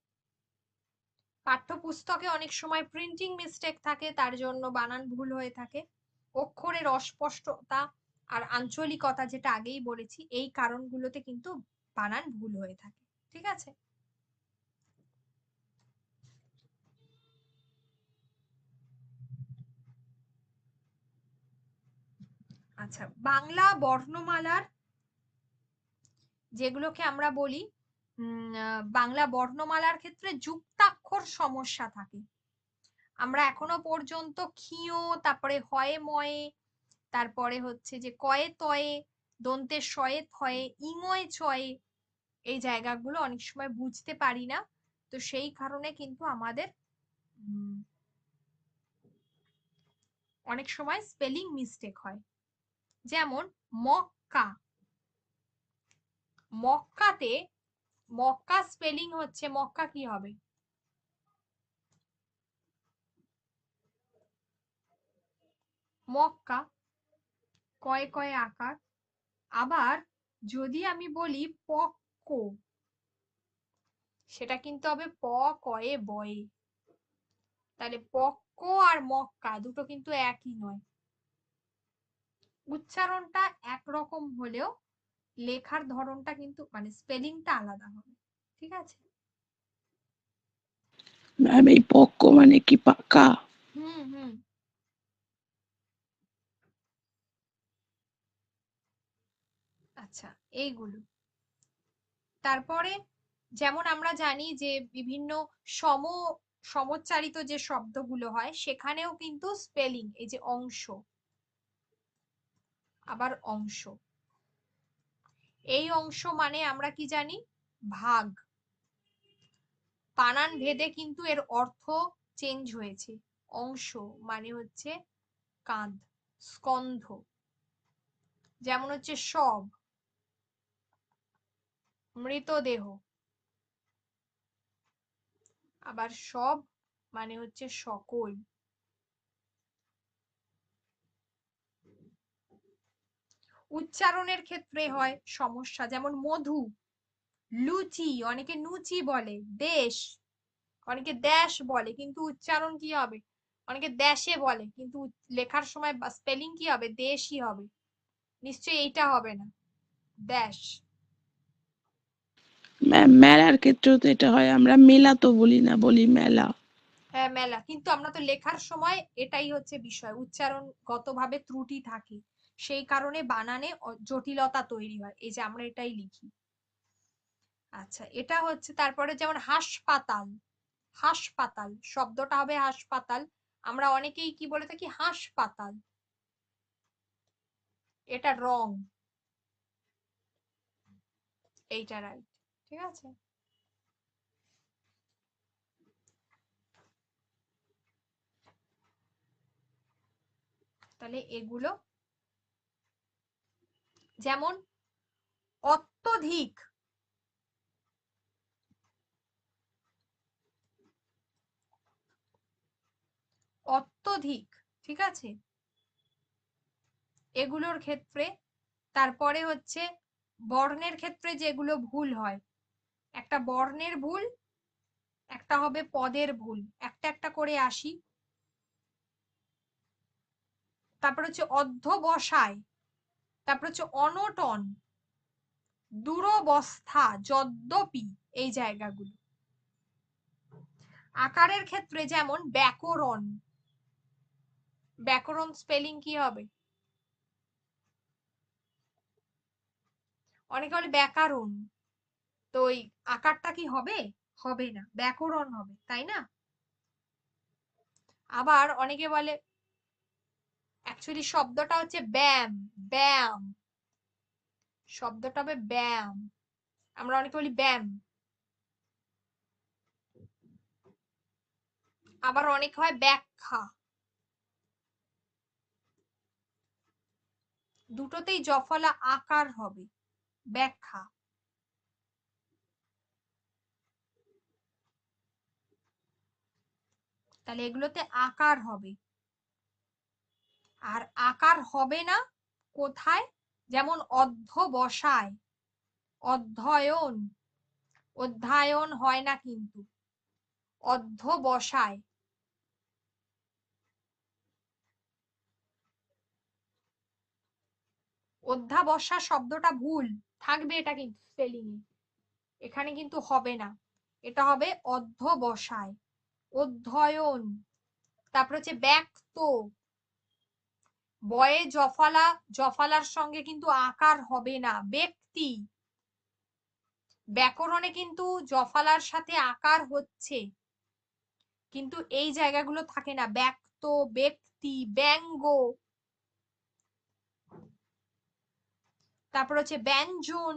পাঠ্যপুস্তকে অনেক সময় প্রিন্টিং মিস্টেক থাকে, তার জন্য বানান ভুল হয়ে থাকে। অক্ষরের অস্পষ্টতা আর আঞ্চলিকতা, যেটা আগেই বলেছি, এই কারণগুলোতে কিন্তু বানান ভুল হয়ে থাকে। ঠিক আছে। আচ্ছা, বাংলা বর্ণমালার যেগুলোকে আমরা বলি বাংলা বর্ণমালার ক্ষেত্রে যুক্তাক্ষর সমস্যা থাকে। আমরা এখনো পর্যন্ত ক্ষীয়, তারপরে হয়ে ময়ে, তারপরে হচ্ছে যে কয়ে তয়ে, দন্তে শয়ে থয়ে, ইঙয়ে চয়ে, এই জায়গাগুলো অনেক সময় বুঝতে পারি না। তো সেই কারণে কিন্তু আমাদের অনেক সময় স্পেলিং মিস্টেক হয়। যেমন মক্কা, মক্কাতে মক্কা স্পেলিং হচ্ছে, মক্কা কি হবে? মক্কা, কয়ে কয়ে আকার। আবার যদি আমি বলি পক্ক, সেটা কিন্তু হবে প কয়ে বয়ে। তাহলে পক্ক আর মক্কা দুটো কিন্তু একই নয়। উচ্চারণটা একরকম হলেও লেখার ধরনটা কিন্তু মানে স্পেলিংটা আলাদা হবে। ঠিক আছে। ম্যাম এই পক্ক মানে কি পাকা? হুম হুম। আচ্ছা, এইগুলো। তারপরে যেমন আমরা জানি যে বিভিন্ন সমোচ্চারিত যে শব্দগুলো হয় সেখানেও কিন্তু স্পেলিং, এই যে অংশ, আবার অংশ, এই অংশ মানে আমরা কি জানি? ভাগ। বানান ভেদে কিন্তু এর অর্থ চেঞ্জ হয়েছে। অংশ মানে হচ্ছে কাঁধ, স্কন্ধ। যেমন হচ্ছে সব, মৃতদেহ। আবার সব মানে হচ্ছে সকল। উচ্চারণের ক্ষেত্রে হয় সমস্যা, যেমন মধু, লুচি, অনেকে নুচি বলে, দেশ, অনেকে দেশ বলে, কিন্তু উচ্চারণ কি হবে? অনেকে দেশে বলে, কিন্তু লেখার সময় স্পেলিং কি হবে? দেশই হবে। নিশ্চয়ই এইটা হবে না, দেশ। ম্যাম মেলার ক্ষেত্রেও তো এটা হয়, আমরা মেলা তো বলি না, বলি মেলা। হ্যাঁ মেলা, কিন্তু আমরা তো লেখার সময় এটাই হচ্ছে বিষয়, উচ্চারণগতভাবে ত্রুটি থাকে, সেই কারণে বানানে জটিলতা তৈরি হয়, এই যে আমরা এটাই লিখি। আচ্ছা, এটা হচ্ছে। তারপরে যেমন হাসপাতাল, হাসপাতাল শব্দটা হবে হাসপাতাল, আমরা অনেকেই কি বলে থাকি? হাসপাতাল। এটা রং, এইটা রাইট। ঠিক আছে। তাহলে এগুলো, যেমন অত্যধিক, অত্যধিক, ঠিক আছে, এগুলোর ক্ষেত্রে। তারপরে হচ্ছে বর্ণের ক্ষেত্রে যেগুলো ভুল হয়, একটা বর্ণের ভুল, একটা হবে পদের ভুল, একটা একটা করে আসি। তারপর হচ্ছে অধ্যবসায়, তারপর হচ্ছে অনটন, দুরবস্থা, যদ্যপি, এই জায়গাগুলো। আকারের ক্ষেত্রে যেমন ব্যাকরণ, ব্যাকরণ স্পেলিং কি হবে? অনেকে বলে ব্যাকরণ, তো ওই আকারটা কি হবে? হবে না, ব্যাকরণ হবে, তাই না? আবার অনেকে বলে অ্যাকচুয়ালি শব্দটা হচ্ছে ব্যায়াম, ব্যায়াম, শব্দটা হবে ব্যায়াম, আমরা অনেকে বলি ব্যায়াম। আবার অনেক হয় ব্যাখ্যা, দুটোতেই জফলা আকার হবে, ব্যাখ্যা। তাহলে এগুলোতে আকার হবে। আর আকার হবে না কোথায়? যেমন অধ্যবসায়, অধ্যয়ন, অধ্যায়ন হয় না কিন্তু, অধ্যবসায়। অধ্যাবসা শব্দটা ভুল থাকবে, এটা কিন্তু স্পেলিং এ, এখানে কিন্তু হবে না, এটা হবে অধ্যবসায়, অধ্যয়ন। তারপর হচ্ছে ব্যক্ত, বয়ে জফলা, জফলার সঙ্গে কিন্তু আকার হবে না, ব্যক্তি। ব্যাকরণে কিন্তু জফলার সাথে আকার হচ্ছে, কিন্তু এই জায়গাগুলো থাকে না, ব্যক্ত, ব্যক্তি, ব্যঙ্গ। তারপর হচ্ছে ব্যঞ্জন।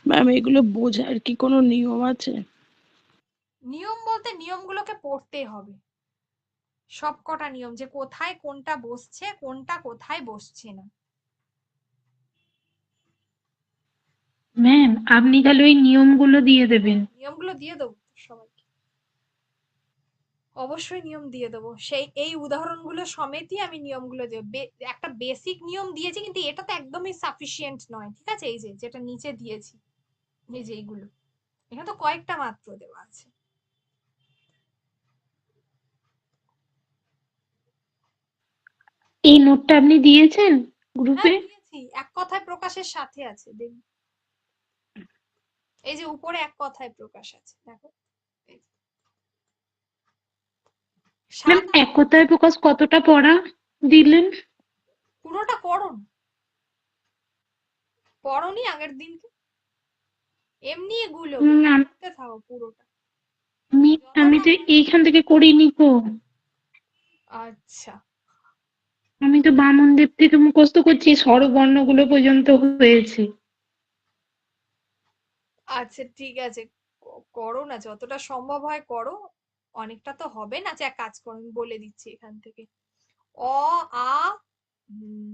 ম্যাম এগুলো বোঝার কি কোনো নিয়ম আছে? নিয়ম বলতে নিয়মগুলোকে পড়তে হবে, সব কটা নিয়ম, যে কোথায় কোনটা বসছে, কোনটা কোথায় বসছে না। ম্যাম আপনি তাহলে ওই নিয়মগুলো দিয়ে দেবেন। নিয়মগুলো দিয়ে দেবো সবাইকে, অবশ্যই নিয়ম দিয়ে দেবো, সেই এই উদাহরণগুলো সমেতই আমি নিয়মগুলো দেব। একটা বেসিক নিয়ম দিয়েছি, কিন্তু এটা তো একদমই সাফিসিয়েন্ট নয়, ঠিক আছে? এই যে যেটা নিচে দিয়েছি, এই যে এইগুলো, এখানে তো কয়েকটা মাত্র দেওয়া আছে। এই নোটটা আপনি দিয়েছেন হ্যাঁ গ্রুপে? দিয়েছি, এক কথায় প্রকাশের সাথে আছে, দেখুন এই যে উপরে এক কথায় প্রকাশ আছে, দেখো এই যে। ম্যাম সাত এক কথায় প্রকাশ কতটা পড়া দিলেন? পুরোটা পড়ো না, পড়োনি আগের দিনকে, এমনি গুলোবে, না, পড়তে থাকো পুরোটা আমি যতটা তো পারো। এইখান থেকে করিনি তো। আচ্ছা আমি তো বামনদেব থেকে মুখস্থ করছি, স্বরবর্ণগুলো পর্যন্ত হয়েছে। আচ্ছা ঠিক আছে, করো না, যতটা সম্ভব হয় করো, অনেকটা তো হবে না। আচ্ছা এক কাজ করো, আমি বলে দিচ্ছি এখান থেকে। অ, আ, উম,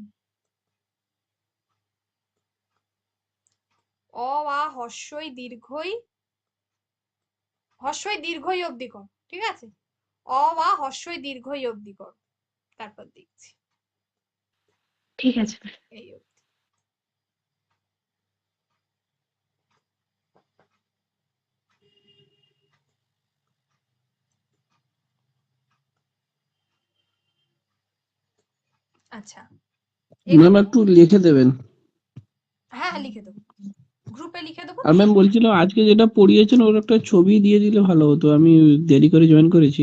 অ, আ, হস্যই দীর্ঘই, হস্যই দীর্ঘই অবধি কর, ঠিক আছে? অ, আ, হস্যই দীর্ঘই অবধি কর, তারপর দেখছি ঠিক আছে। এই অবধি। আচ্ছা ম্যাম এগুলো, একটু লিখে দেবেন। হ্যাঁ হ্যাঁ লিখে দেবো, গ্রুপে লিখে দেবো, আর দিয়ে ম্যাম বলছিলাম আজকে যেটা পড়িয়েছেন ওর একটা ছবি দিয়ে দিলে ভালো হতো, আমি দেরি করে জয়েন করেছি।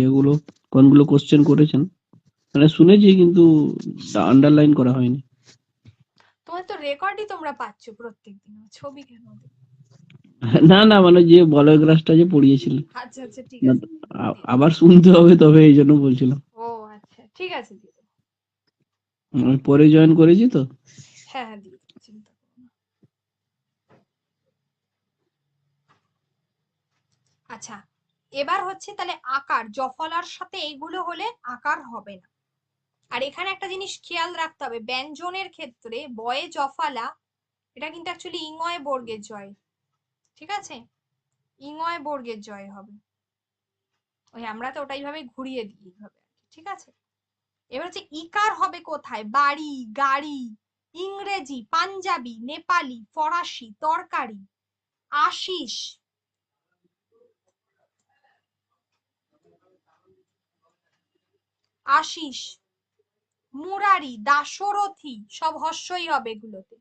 এগুলো কোনগুলো কোশ্চেন করেছেন মানে শুনেছি, কিন্তু আন্ডারলাইন করা হয়নি। তোমার তো রেকর্ডই তোমরা পাচ্ছ প্রত্যেকদিন, ছবি কেন দেবে? না না, মানে যে বলয় গ্রাসটা যে পড়িয়েছিলেন, আচ্ছা আচ্ছা ঠিক না আছে, দিয়ে আবার শুনতে হবে, তবে এই জন্য বলছিলাম। ও আচ্ছা ঠিক আছে, দিয়ে দেবো। আমি পরে জয়েন করেছি তো। হ্যাঁ হ্যাঁ দিয়ে দেবো, চিন্তা করো না। আচ্ছা এবার হচ্ছে তাহলে আকার, জফলার সাথে এইগুলো হলে আকার হবে না। আর এখানে একটা জিনিস খেয়াল রাখতে হবে, ব্যঞ্জনের ক্ষেত্রে বয়ে জফলা, এটা কিন্তু অ্যাকচুয়ালি ইঙয় বর্গের জয়, ঠিক আছে? ইঙয় বর্গের জয় হবে, ওই আমরা তো ওটাই ভাবে ঘুরিয়ে দিই এইভাবে আর কি, ঠিক আছে? এবার হচ্ছে ইকার হবে কোথায়? বাড়ি, গাড়ি, ইংরেজি, পাঞ্জাবি, নেপালি, ফরাসি, তরকারি, আশিস, আশিস, মুরারি, দাশরথী, সব হস্যই হবে এগুলোতে।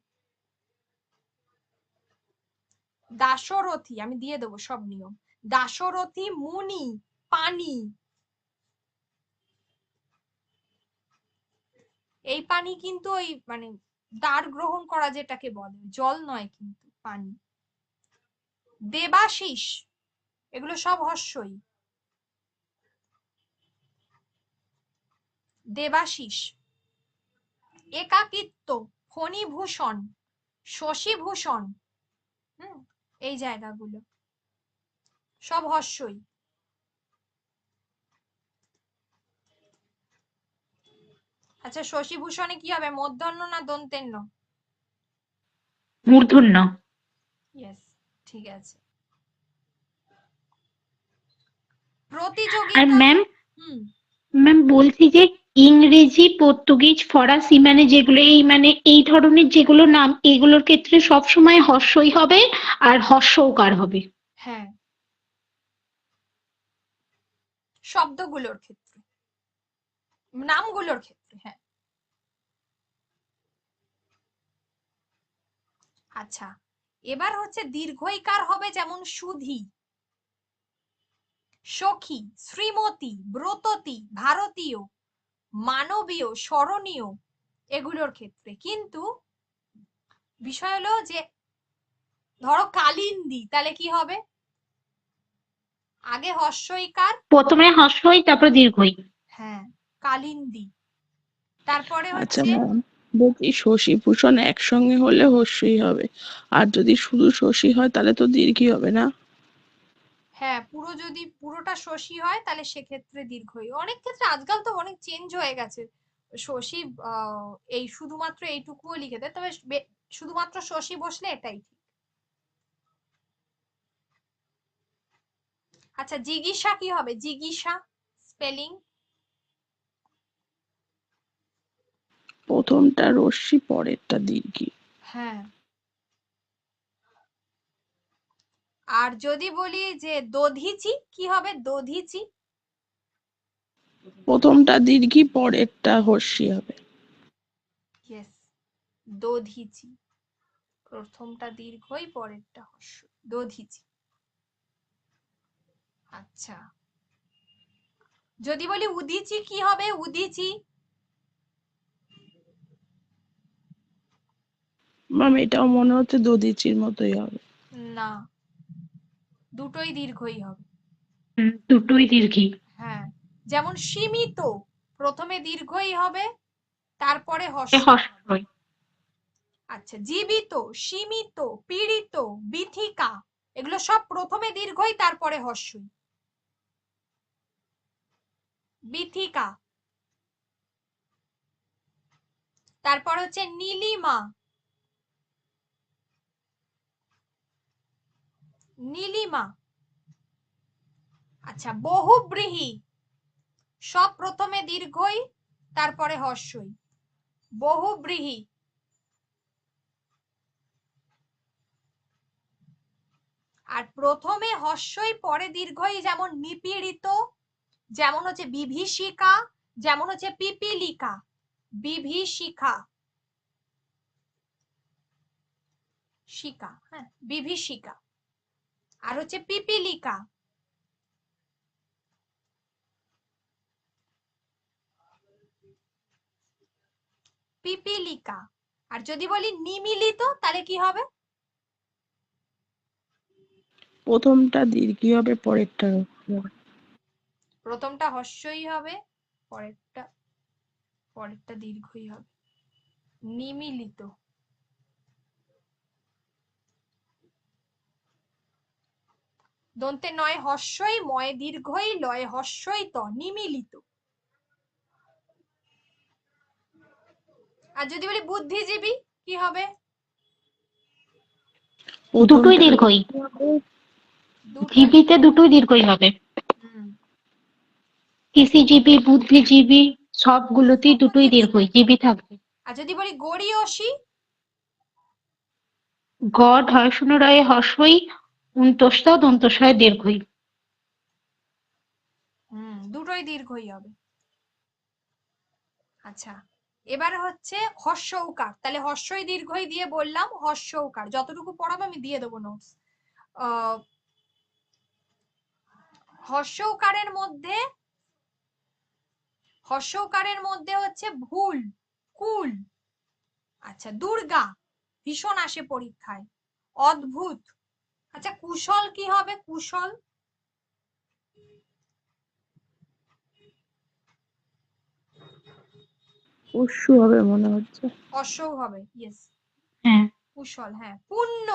দাশরথী আমি দিয়ে দেবো সব নিয়ম। দাশরথী, মুনি, পানি, এই পানি কিন্তু ওই মানে দ্বার গ্রহণ করা যেটাকে বলে, জল নয় কিন্তু পানি। দেবাশিস, এগুলো সব হস্যই। দেবাশিস, একাকিত্ব, ফণিভূষণ, শশীভূষণ, হুম, এই জায়গাগুলো সব হস্যই। আচ্ছা শশীভূষণে কি হবে, মূর্ধন্য না দন্তেন্য? মূর্ধন্য। ইয়েস ঠিক আছে। আর প্রতিযোগিতা। ম্যাম হুম। বলছি যে ইংরেজি, পর্তুগিজ, ফরাসি মানে যেগুলো এই ধরনের যেগুলো নাম, এগুলোর ক্ষেত্রে সবসময় হর্ষই হবে আর হর্ষ উকার হবে। হ্যাঁ, শব্দগুলোর ক্ষেত্রে, নামগুলোর ক্ষেত্রে। হ্যাঁ, আচ্ছা। এবার হচ্ছে দীর্ঘইকার হবে, যেমন সুধী, সখী, শ্রীমতী, ব্রততী, ভারতীয়, মানবীয়, স্মরণীয়, এগুলোর ক্ষেত্রে। কিন্তু বিষয় হলো যে ধরো কালিন্দী, তাহলে কি হবে? আগে হর্ষইকার। প্রথমে হর্ষই তারপর দীর্ঘই। হ্যাঁ, কালিন্দী। তারপরে আচ্ছা হচ্ছে ম্যাম, বলছি শশী ভূষণ একসঙ্গে হলে হর্ষই হবে, আর যদি শুধু শশী হয় তাহলে তো দীর্ঘই হবে না? হ্যাঁ, যদি পুরোটা শশী হয় তাহলে সেক্ষেত্রে দীর্ঘই। অনেক ক্ষেত্রে আজকাল তো অনেক চেঞ্জ হয়ে গেছে। শশী এই শুধুমাত্র এইটুকুও লিখে দেয়, তবে শুধুমাত্র শশী বসলে এটাই ঠিক। আচ্ছা, জিজ্ঞাসা কি হবে? জিজ্ঞাসা স্পেলিং। প্রথমটা রশ্মি, পরেরটা দীর্ঘি। হ্যাঁ। আর যদি বলি যে দধিচি, কি হবে? দধিচি। প্রথমটা দীর্ঘি, পরেরটা হর্ষি হবে। ইয়েস, দধিচি। প্রথমটা দীর্ঘই, পরেরটা হর্ষ, দধিচি। আচ্ছা, যদি বলি উদিচি, কি হবে? উদিচি। ম্যাম এটাও মনে হচ্ছে দধিচির মতোই হবে। না, দুটোই দীর্ঘই হবে। দুটোই দীর্ঘই। হ্যাঁ, যেমন সীমিত, প্রথমে দীর্ঘই হবে, তারপরে হর্ষ। হর্ষই। আচ্ছা, জীবিত, সীমিত, পীড়িত, বিথিকা, এগুলো সব প্রথমে দীর্ঘই, তারপরে হর্ষই। বিথিকা। তারপর হচ্ছে নীলিমা। নীলিমা। আচ্ছা, বহুব্রীহি, সব প্রথমে দীর্ঘই, তারপরে হর্ষই। বহুব্রীহি। আর প্রথমে হর্ষই পরে দীর্ঘই, যেমন নিপীড়িত, যেমন হচ্ছে বিভীষিকা, যেমন হচ্ছে পিপীলিকা। বিভীষিকা, শিকা, হ্যাঁ, বিভীষিকা। আর হচ্ছে পিপীলিকা। পিপীলিকা। আর যদি বলি নিমিলিত, তাহলে কি হবে? প্রথমটা দীর্ঘি হবে, পরেরটা হর্ষি হবে। প্রথমটা হর্ষই হবে, পরেরটা পরেরটা দীর্ঘই হবে। নিমিলিত। দন্তে নয় হর্ষই, ময় দীর্ঘই, লয় হর্ষই ত, নিমিলিত। আর যদি বলি বুদ্ধিজীবী, কি হবে? দুটোই প্রথমটা দীর্ঘই। দীর্ঘি হবে। দুটোই। জীবিতে দুটোই দীর্ঘই হবে। হুম। কৃষিজীবী, বুদ্ধিজীবী সবগুলোতেই দুটোই দীর্ঘই, জীবী থাকবে। আর যদি বলি গড়িয়সী, গ ঢয় শূন্য রয়ে হর্ষই, উন্তস্ত দন্তস্বয় দীর্ঘই। দুটোই দীর্ঘই হবে। আচ্ছা, এবার হচ্ছে হর্ষ উকার। তাহলে হর্ষই দীর্ঘই দিয়ে বললাম, হর্ষ উকার যতটুকু পড়াবো আমি দিয়ে দেবো নোটস। হর্ষ উকারের মধ্যে হচ্ছে ভুল, কুল। আচ্ছা, দুর্গা, ভীষণ আসে পরীক্ষায়। অদ্ভুত। আচ্ছা, কুশল কি হবে? কুশল। অশ্রু হবে মনে হচ্ছে। অশ্বও হবে, ইয়েস। হ্যাঁ, কুশল। হ্যাঁ, পুণ্য।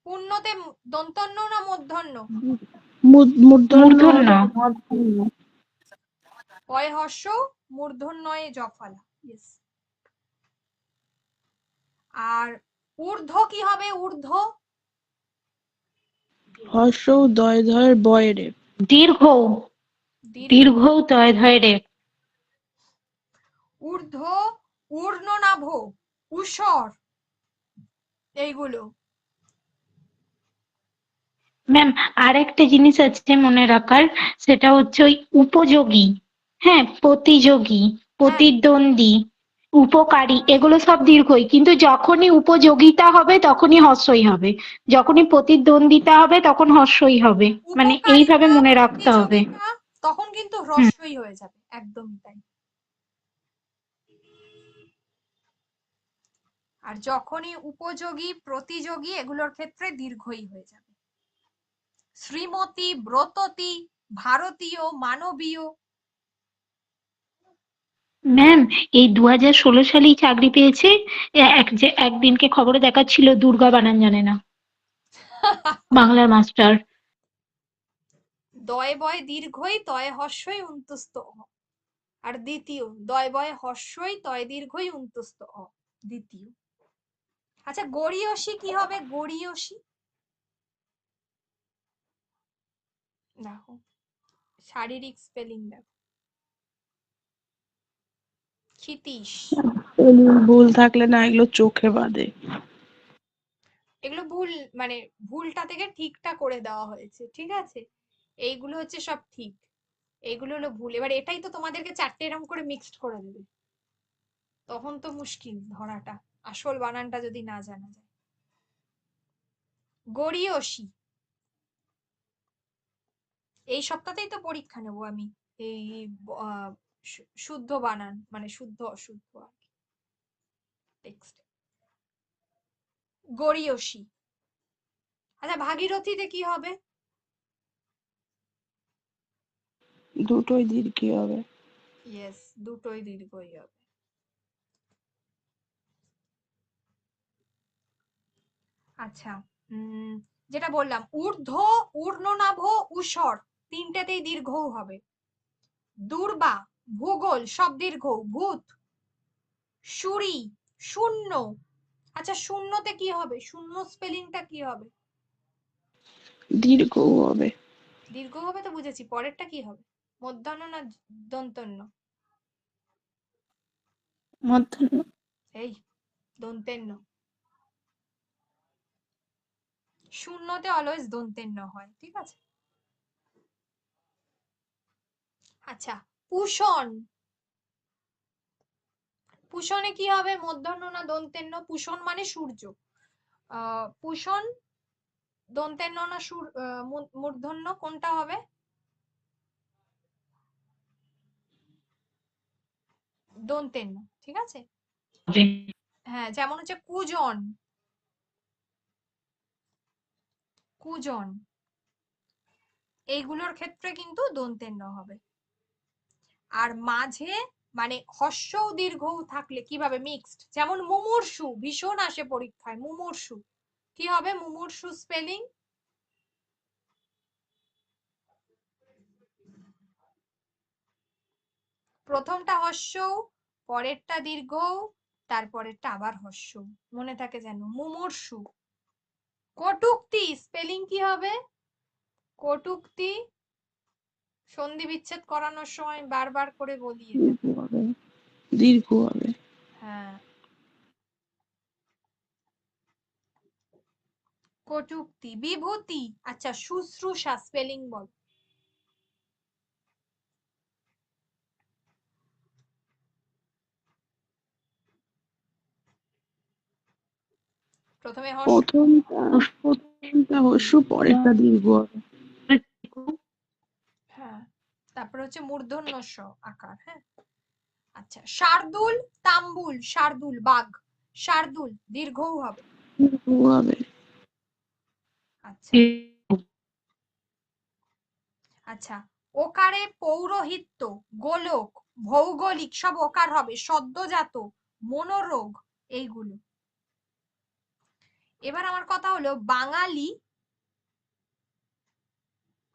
পুণ্যতে দন্তন্য না মূর্ধন্য? মূর্ধন্য। মূর্ধন্য। পয় হর্ষ, মূর্ধন্যয়ে জফলা, ইয়েস। আর ঊর্ধ্ব কি হবে? ঊর্ধ্ব। হর্ষ উ দয় ধয়ের বয় রে। দীর্ঘ দীর্ঘ। দীর্ঘ তয় ধয় রে। ঊর্ধ্ব, ঊর্ণনাভ, ঊষর, এইগুলো। ম্যাম আর একটা জিনিস আছে মনে রাখার, সেটা হচ্ছে ওই উপযোগী, হ্যাঁ, প্রতিযোগী, প্রতিদ্বন্দ্বী, উপকারী, এগুলো সব দীর্ঘই, কিন্তু যখনই উপযোগিতা হবে তখনই হর্ষই হবে, যখনই প্রতিদ্বন্দ্বিতা হবে তখন হর্ষই হবে, মানে এইভাবে উপকারিতা, মনে রাখতে হবে। প্রতিযোগিতা, তখন কিন্তু হুম। হ্রস্বই হয়ে যাবে, একদমই তাই। আর যখনই উপযোগী, প্রতিযোগী, এগুলোর ক্ষেত্রে দীর্ঘই হয়ে যাবে। শ্রীমতী, ব্রততী, ভারতীয়, মানবীয়। ম্যাম এই 2016 সালেই চাকরি পেয়েছে একদিনকে খবরে দেখাচ্ছিল, দুর্গা বানান জানে না, বাংলার মাস্টার। দয় বয় দীর্ঘই, তয় হর্ষই উন্তুস্ত অ। আর দ্বিতীয়, দয় বয় হর্ষই, তয় দীর্ঘই উন্তুস্ত অ, দ্বিতীয়। আচ্ছা, গড়িয়সী কি হবে? গড়িয়সী দেখো, শারীরিক স্পেলিং দেখো। ক্ষিতীশ। ভুল থাকলে না এগুলো চোখে বাঁধে। এগুলো ভুল, মানে ভুলটা থেকে ঠিকটা করে দেওয়া হয়েছে, ঠিক আছে? এইগুলো হচ্ছে সব ঠিক, এইগুলো হলো ভুল। এবার এটাই তো তোমাদেরকে 4টে এরকম করে মিক্সড করে দেবে, তখন তো মুশকিল ধরাটা, আসল বানানটা যদি না জানা যায়। গড়িয়সী, এই সপ্তাহতেই তো পরীক্ষা নেব আমি, এই শুদ্ধ বানান, মানে শুদ্ধ অশুদ্ধ আর কি, টেক্সট। গড়িয়সী। আচ্ছা, ভাগীরথীতে কি হবে? দুটোই দীর্ঘই হবে। ইয়েস, দুটোই দীর্ঘই হবে। আচ্ছা, যেটা বললাম, ঊর্ধ্ব, ঊর্ণনাভ, ঊষর, তিনটেতেই দীর্ঘও হবে। দুর্বা, ভূগোল, সব দীর্ঘ। ভূত, সুরি, শূন্য। আচ্ছা, শূন্যতে কি হবে? শূন্য স্পেলিংটা কি হবে? দীর্ঘও হবে। দীর্ঘ হবে তো বুঝেছি, পরেরটা কি হবে? মধ্যাহ্ন না দন্তন্য? মধ্যাহ্ন। এই, দন্তেন্য। শূন্যতে অলওয়েজ দন্তেন্য হয়, ঠিক আছে? আচ্ছা, পুষণ। পুষণে কি হবে? মধ্যাহ্ন না দন্তেন্য? পুষণ মানে সূর্য। পুষণ দন্তেন্য না মূর্ধন্য, কোনটা হবে? দন্তেন্য, ঠিক আছে? হ্যাঁ, যেমন হচ্ছে কুজন, কুজন, এইগুলোর ক্ষেত্রে কিন্তু দন্তেন্য হবে। আর মাঝে মানে হর্ষও দীর্ঘও থাকলে কিভাবে মিক্সড, যেমন মুমূর্ষু, ভীষণ আসে পরীক্ষায়, মুমূর্ষু কি হবে? মুমূর্ষু স্পেলিং প্রথমটা হর্ষ, পরেরটা দীর্ঘ, তারপরেরটা আবার হর্ষ, মনে থাকে যেন, মুমূর্ষু। কটূক্তি স্পেলিং কি হবে? কটূক্তি, সন্ধি বিচ্ছেদ করানোর সময় বারবার করে বলি এটা। দীর্ঘ হবে। দীর্ঘ হবে। হ্যাঁ, কটূক্তি। বিভূতি, আচ্ছা, শুশ্রূষা স্পেলিং বল। প্রথমে হর্ষ, প্রথমটা হর্ষ, পরেরটা দীর্ঘ হবে। হ্যাঁ, তারপরে হচ্ছে মূর্ধন্য ষ আকার, হ্যাঁ। আচ্ছা, শার্দুল, তাম্বুল, শার্দুল বাঘ, শার্দুল দীর্ঘও হবে। দীর্ঘ হবে। আচ্ছা, আচ্ছা, ওকারে পৌরোহিত্য, গোলক, ভৌগোলিক, সব ওকার হবে। সদ্যজাত, মনোরোগ, এইগুলো। এবার আমার কথা হলো বাঙালি,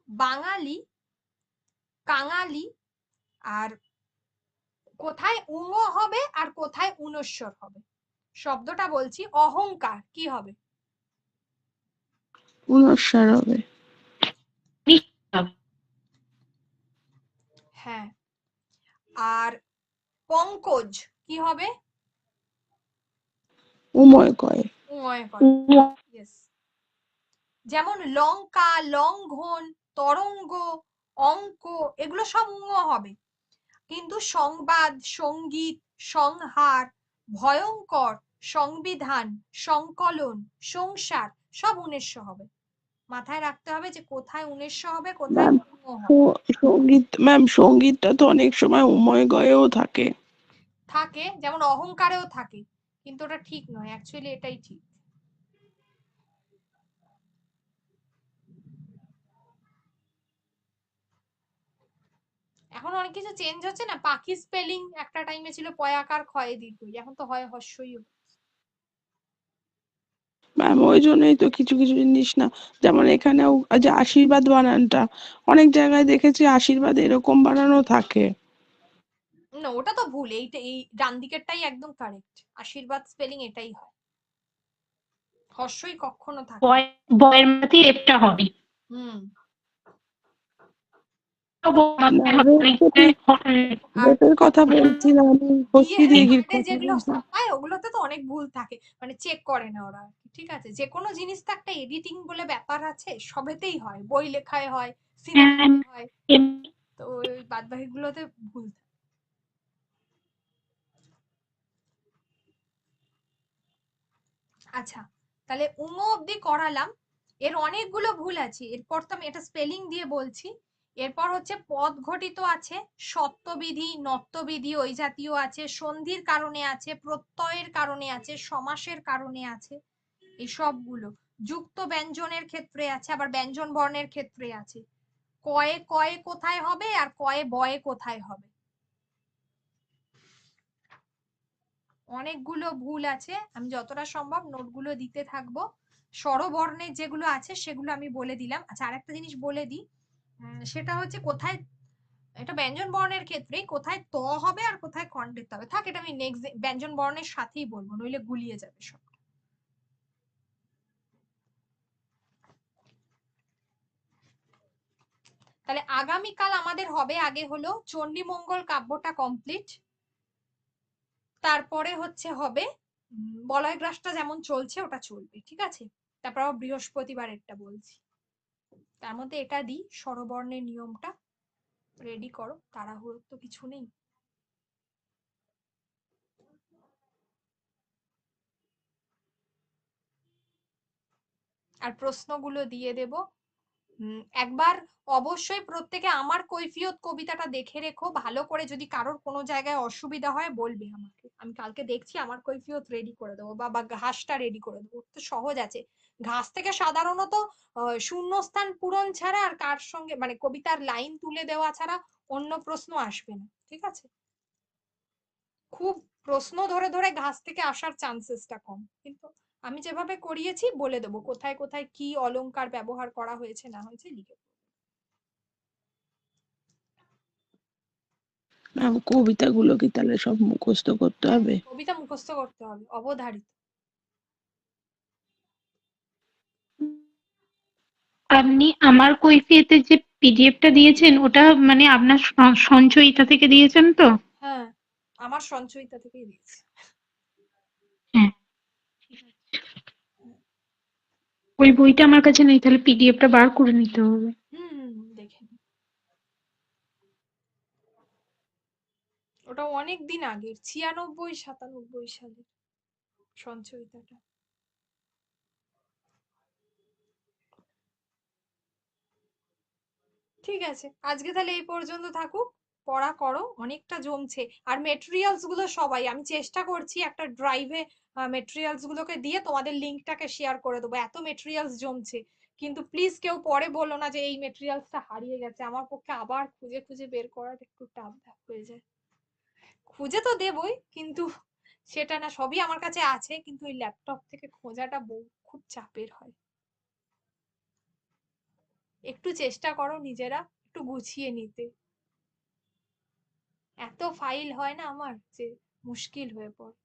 বাঙালি, কাঙালি, আর কোথায় উঙ হবে আর কোথায় উনস্বর হবে। শব্দটা বলছি, অহংকার কি হবে? পুনঃসার হবে। হ্যাঁ। আর পঙ্কজ কি হবে? উময় কয়। উময় কয়। ইয়েস। যেমন লঙ্কা, লঙ্ঘন, তরঙ্গ, অঙ্ক এগুলো সব হবে, কিন্তু সংবাদ, সঙ্গীত, সংহার, ভয়ঙ্কর, সংবিধান, সংকলন, সংসার সব ১৯০০ হবে। মাথায় রাখতে হবে যে কোথায় ১৯০০ হবে, কোথায় ম্যাম হবে। সঙ্গীতটা তো অনেক সময় উময় গয়েও থাকে। থাকে, যেমন অহংকারেও থাকে, কিন্তু ওটা ঠিক নয়, অ্যাকচুয়ালি এটাই ঠিক। এখন অনেক কিছু চেঞ্জ হচ্ছে না, পাখি স্পেলিং একটা টাইমে ছিল পয়াকার ক্ষয়ে দীর্ঘই, এখন তো হয় হর্ষই। ম্যাম ওই জন্যই তো কিছু কিছু জিনিস না, যেমন এখানেও যে আশীর্বাদ বানানটা অনেক জায়গায় দেখেছি আশীর্বাদ এরকম বানানো থাকে। না, ওটা তো ভুল, এই ডান দিকেরটাই একদম কারেক্ট, আশীর্বাদ স্পেলিং এটাই হয়, হর্ষই কখনো থাকে না। বয়ের মাঝে রেপটা হবে। হুম। আর রেপের কথা বলছিলাম, আমি হস্তি বিয়ের দীর্ঘির কার্ডে কথা যেগুলো বলছি। ছাপায় ওগুলোতে তো অনেক ভুল থাকে, মানে চেক করে না ওরা, ঠিক আছে? যে কোনো জিনিস তো একটা এডিটিং বলে ব্যাপার আছে, সবেতেই হয়, বই লেখায় হয়, সিনেমাতে হয়, তো ওই বাদ বাকিগুলোতে ভুল থাকে। আচ্ছা, তাহলে অব্দি করালাম, এর অনেকগুলো ভুল আছে, এরপর তো আমি এটা স্পেলিং দিয়ে বলছি। এরপর হচ্ছে পদ ঘটিত আছে, সত্যবিধি, নত্যবিধি ওই জাতীয় আছে, সন্ধির কারণে আছে, প্রত্যয়ের কারণে আছে, সমাসের কারণে আছে, এই সবগুলো। যুক্ত ব্যঞ্জনের ক্ষেত্রে আছে, আবার ব্যঞ্জন বর্ণের ক্ষেত্রে আছে। কয়ে কয়ে কোথায় হবে আর কয়ে বয়ে কোথায় হবে, অনেকগুলো ভুল আছে, আমি যতটা সম্ভব নোটগুলো দিতে থাকবো। স্বরবর্ণের যেগুলো আছে সেগুলো আমি বলে দিলাম। আচ্ছা, আরেকটা জিনিস বলে দিই, সেটা হচ্ছে কোথায়, এটা ব্যঞ্জন বর্ণের ক্ষেত্রে কোথায় ত হবে আর কোথায় খণ্ডের হবে, থাক এটা আমি নেক্সট ব্যঞ্জন বর্ণের সাথেই বলবো, নইলে গুলিয়ে যাবে সব। তাহলে আগামীকাল আমাদের হবে আগে হলো চণ্ডীমঙ্গল কাব্যটা কমপ্লিট, তারপরে হচ্ছে হবে বলয় গ্রাসটা যেমন চলছে ওটা চলবে, ঠিক আছে? তারপর আবার বৃহস্পতিবারেরটা বলছি, তার মধ্যে এটা দিই, স্বরবর্ণের নিয়মটা রেডি করো, তাড়াহুড়োর তো কিছু নেই। আর প্রশ্নগুলো দিয়ে দেব। একবার অবশ্যই প্রত্যেকে আমার কৈফিয়ত কবিতাটা দেখে রেখো ভালো করে, যদি কারোর কোনো জায়গায় অসুবিধা হয় বলবে আমাকে, আমি কালকে দেখছি আমার কৈফিয়ত রেডি করে দেবো, বা ঘাসটা রেডি করে দেবো, তো সহজ আছে। ঘাস থেকে সাধারণত শূন্যস্থান পূরণ ছাড়া আর কার সঙ্গে মানে কবিতার লাইন তুলে দেওয়া ছাড়া অন্য প্রশ্ন আসবে না, ঠিক আছে? খুব প্রশ্ন ধরে ধরে ঘাস থেকে আসার চান্সেসটা কম, কিন্তু আমি যেভাবে করিয়েছি বলে দেবো কোথায় কোথায় কি অলংকার ব্যবহার করা হয়েছে না হয়েছে লিখে। ম্যাম কবিতাগুলো কি তাহলে সব মুখস্থ করতে হবে? কবিতা মুখস্থ করতে হবে, অবধারিত। আপনি আমার কৈফিয়তের যে পিডিএফটা দিয়েছেন ওটা মানে আপনার সঞ্চয়িতা থেকে দিয়েছেন তো? হ্যাঁ, আমার সঞ্চয়িতা থেকেই দিয়েছি। হ্যাঁ, ওই বইটা আমার কাছে নেই, তাহলে পিডিএফটা বার করে নিতে হবে। দেখে নিন। ওটা অনেক দিন আগের, 96-97 সালের সঞ্চয়িতাটা। ঠিক আছে, আজকে তাহলে এই পর্যন্ত থাকুক, পড়া করো, অনেকটা জমছে। আর মেটেরিয়ালস গুলো সবাই, আমি চেষ্টা করছি একটা ড্রাইভে মেটেরিয়ালস গুলোকে দিয়ে তোমাদের লিংকটাকে শেয়ার করে দেবো, এত মেটেরিয়ালস জমছে। কিন্তু প্লিজ কেউ পরে বলো না যে এই মেটেরিয়ালসটা হারিয়ে গেছে, আমার পক্ষে আবার খুঁজে খুঁজে বের করাটা একটু টাফ হয়ে যায়। খুঁজে তো দেবই, কিন্তু সেটা না, সবই আমার কাছে আছে, কিন্তু ওই ল্যাপটপ থেকে খোঁজাটা খুব চাপের হয়। একটু চেষ্টা করো নিজেরা একটু গুছিয়ে নিতে, এত ফাইল হয় না আমার যে মুশকিল হয়ে পড়ে।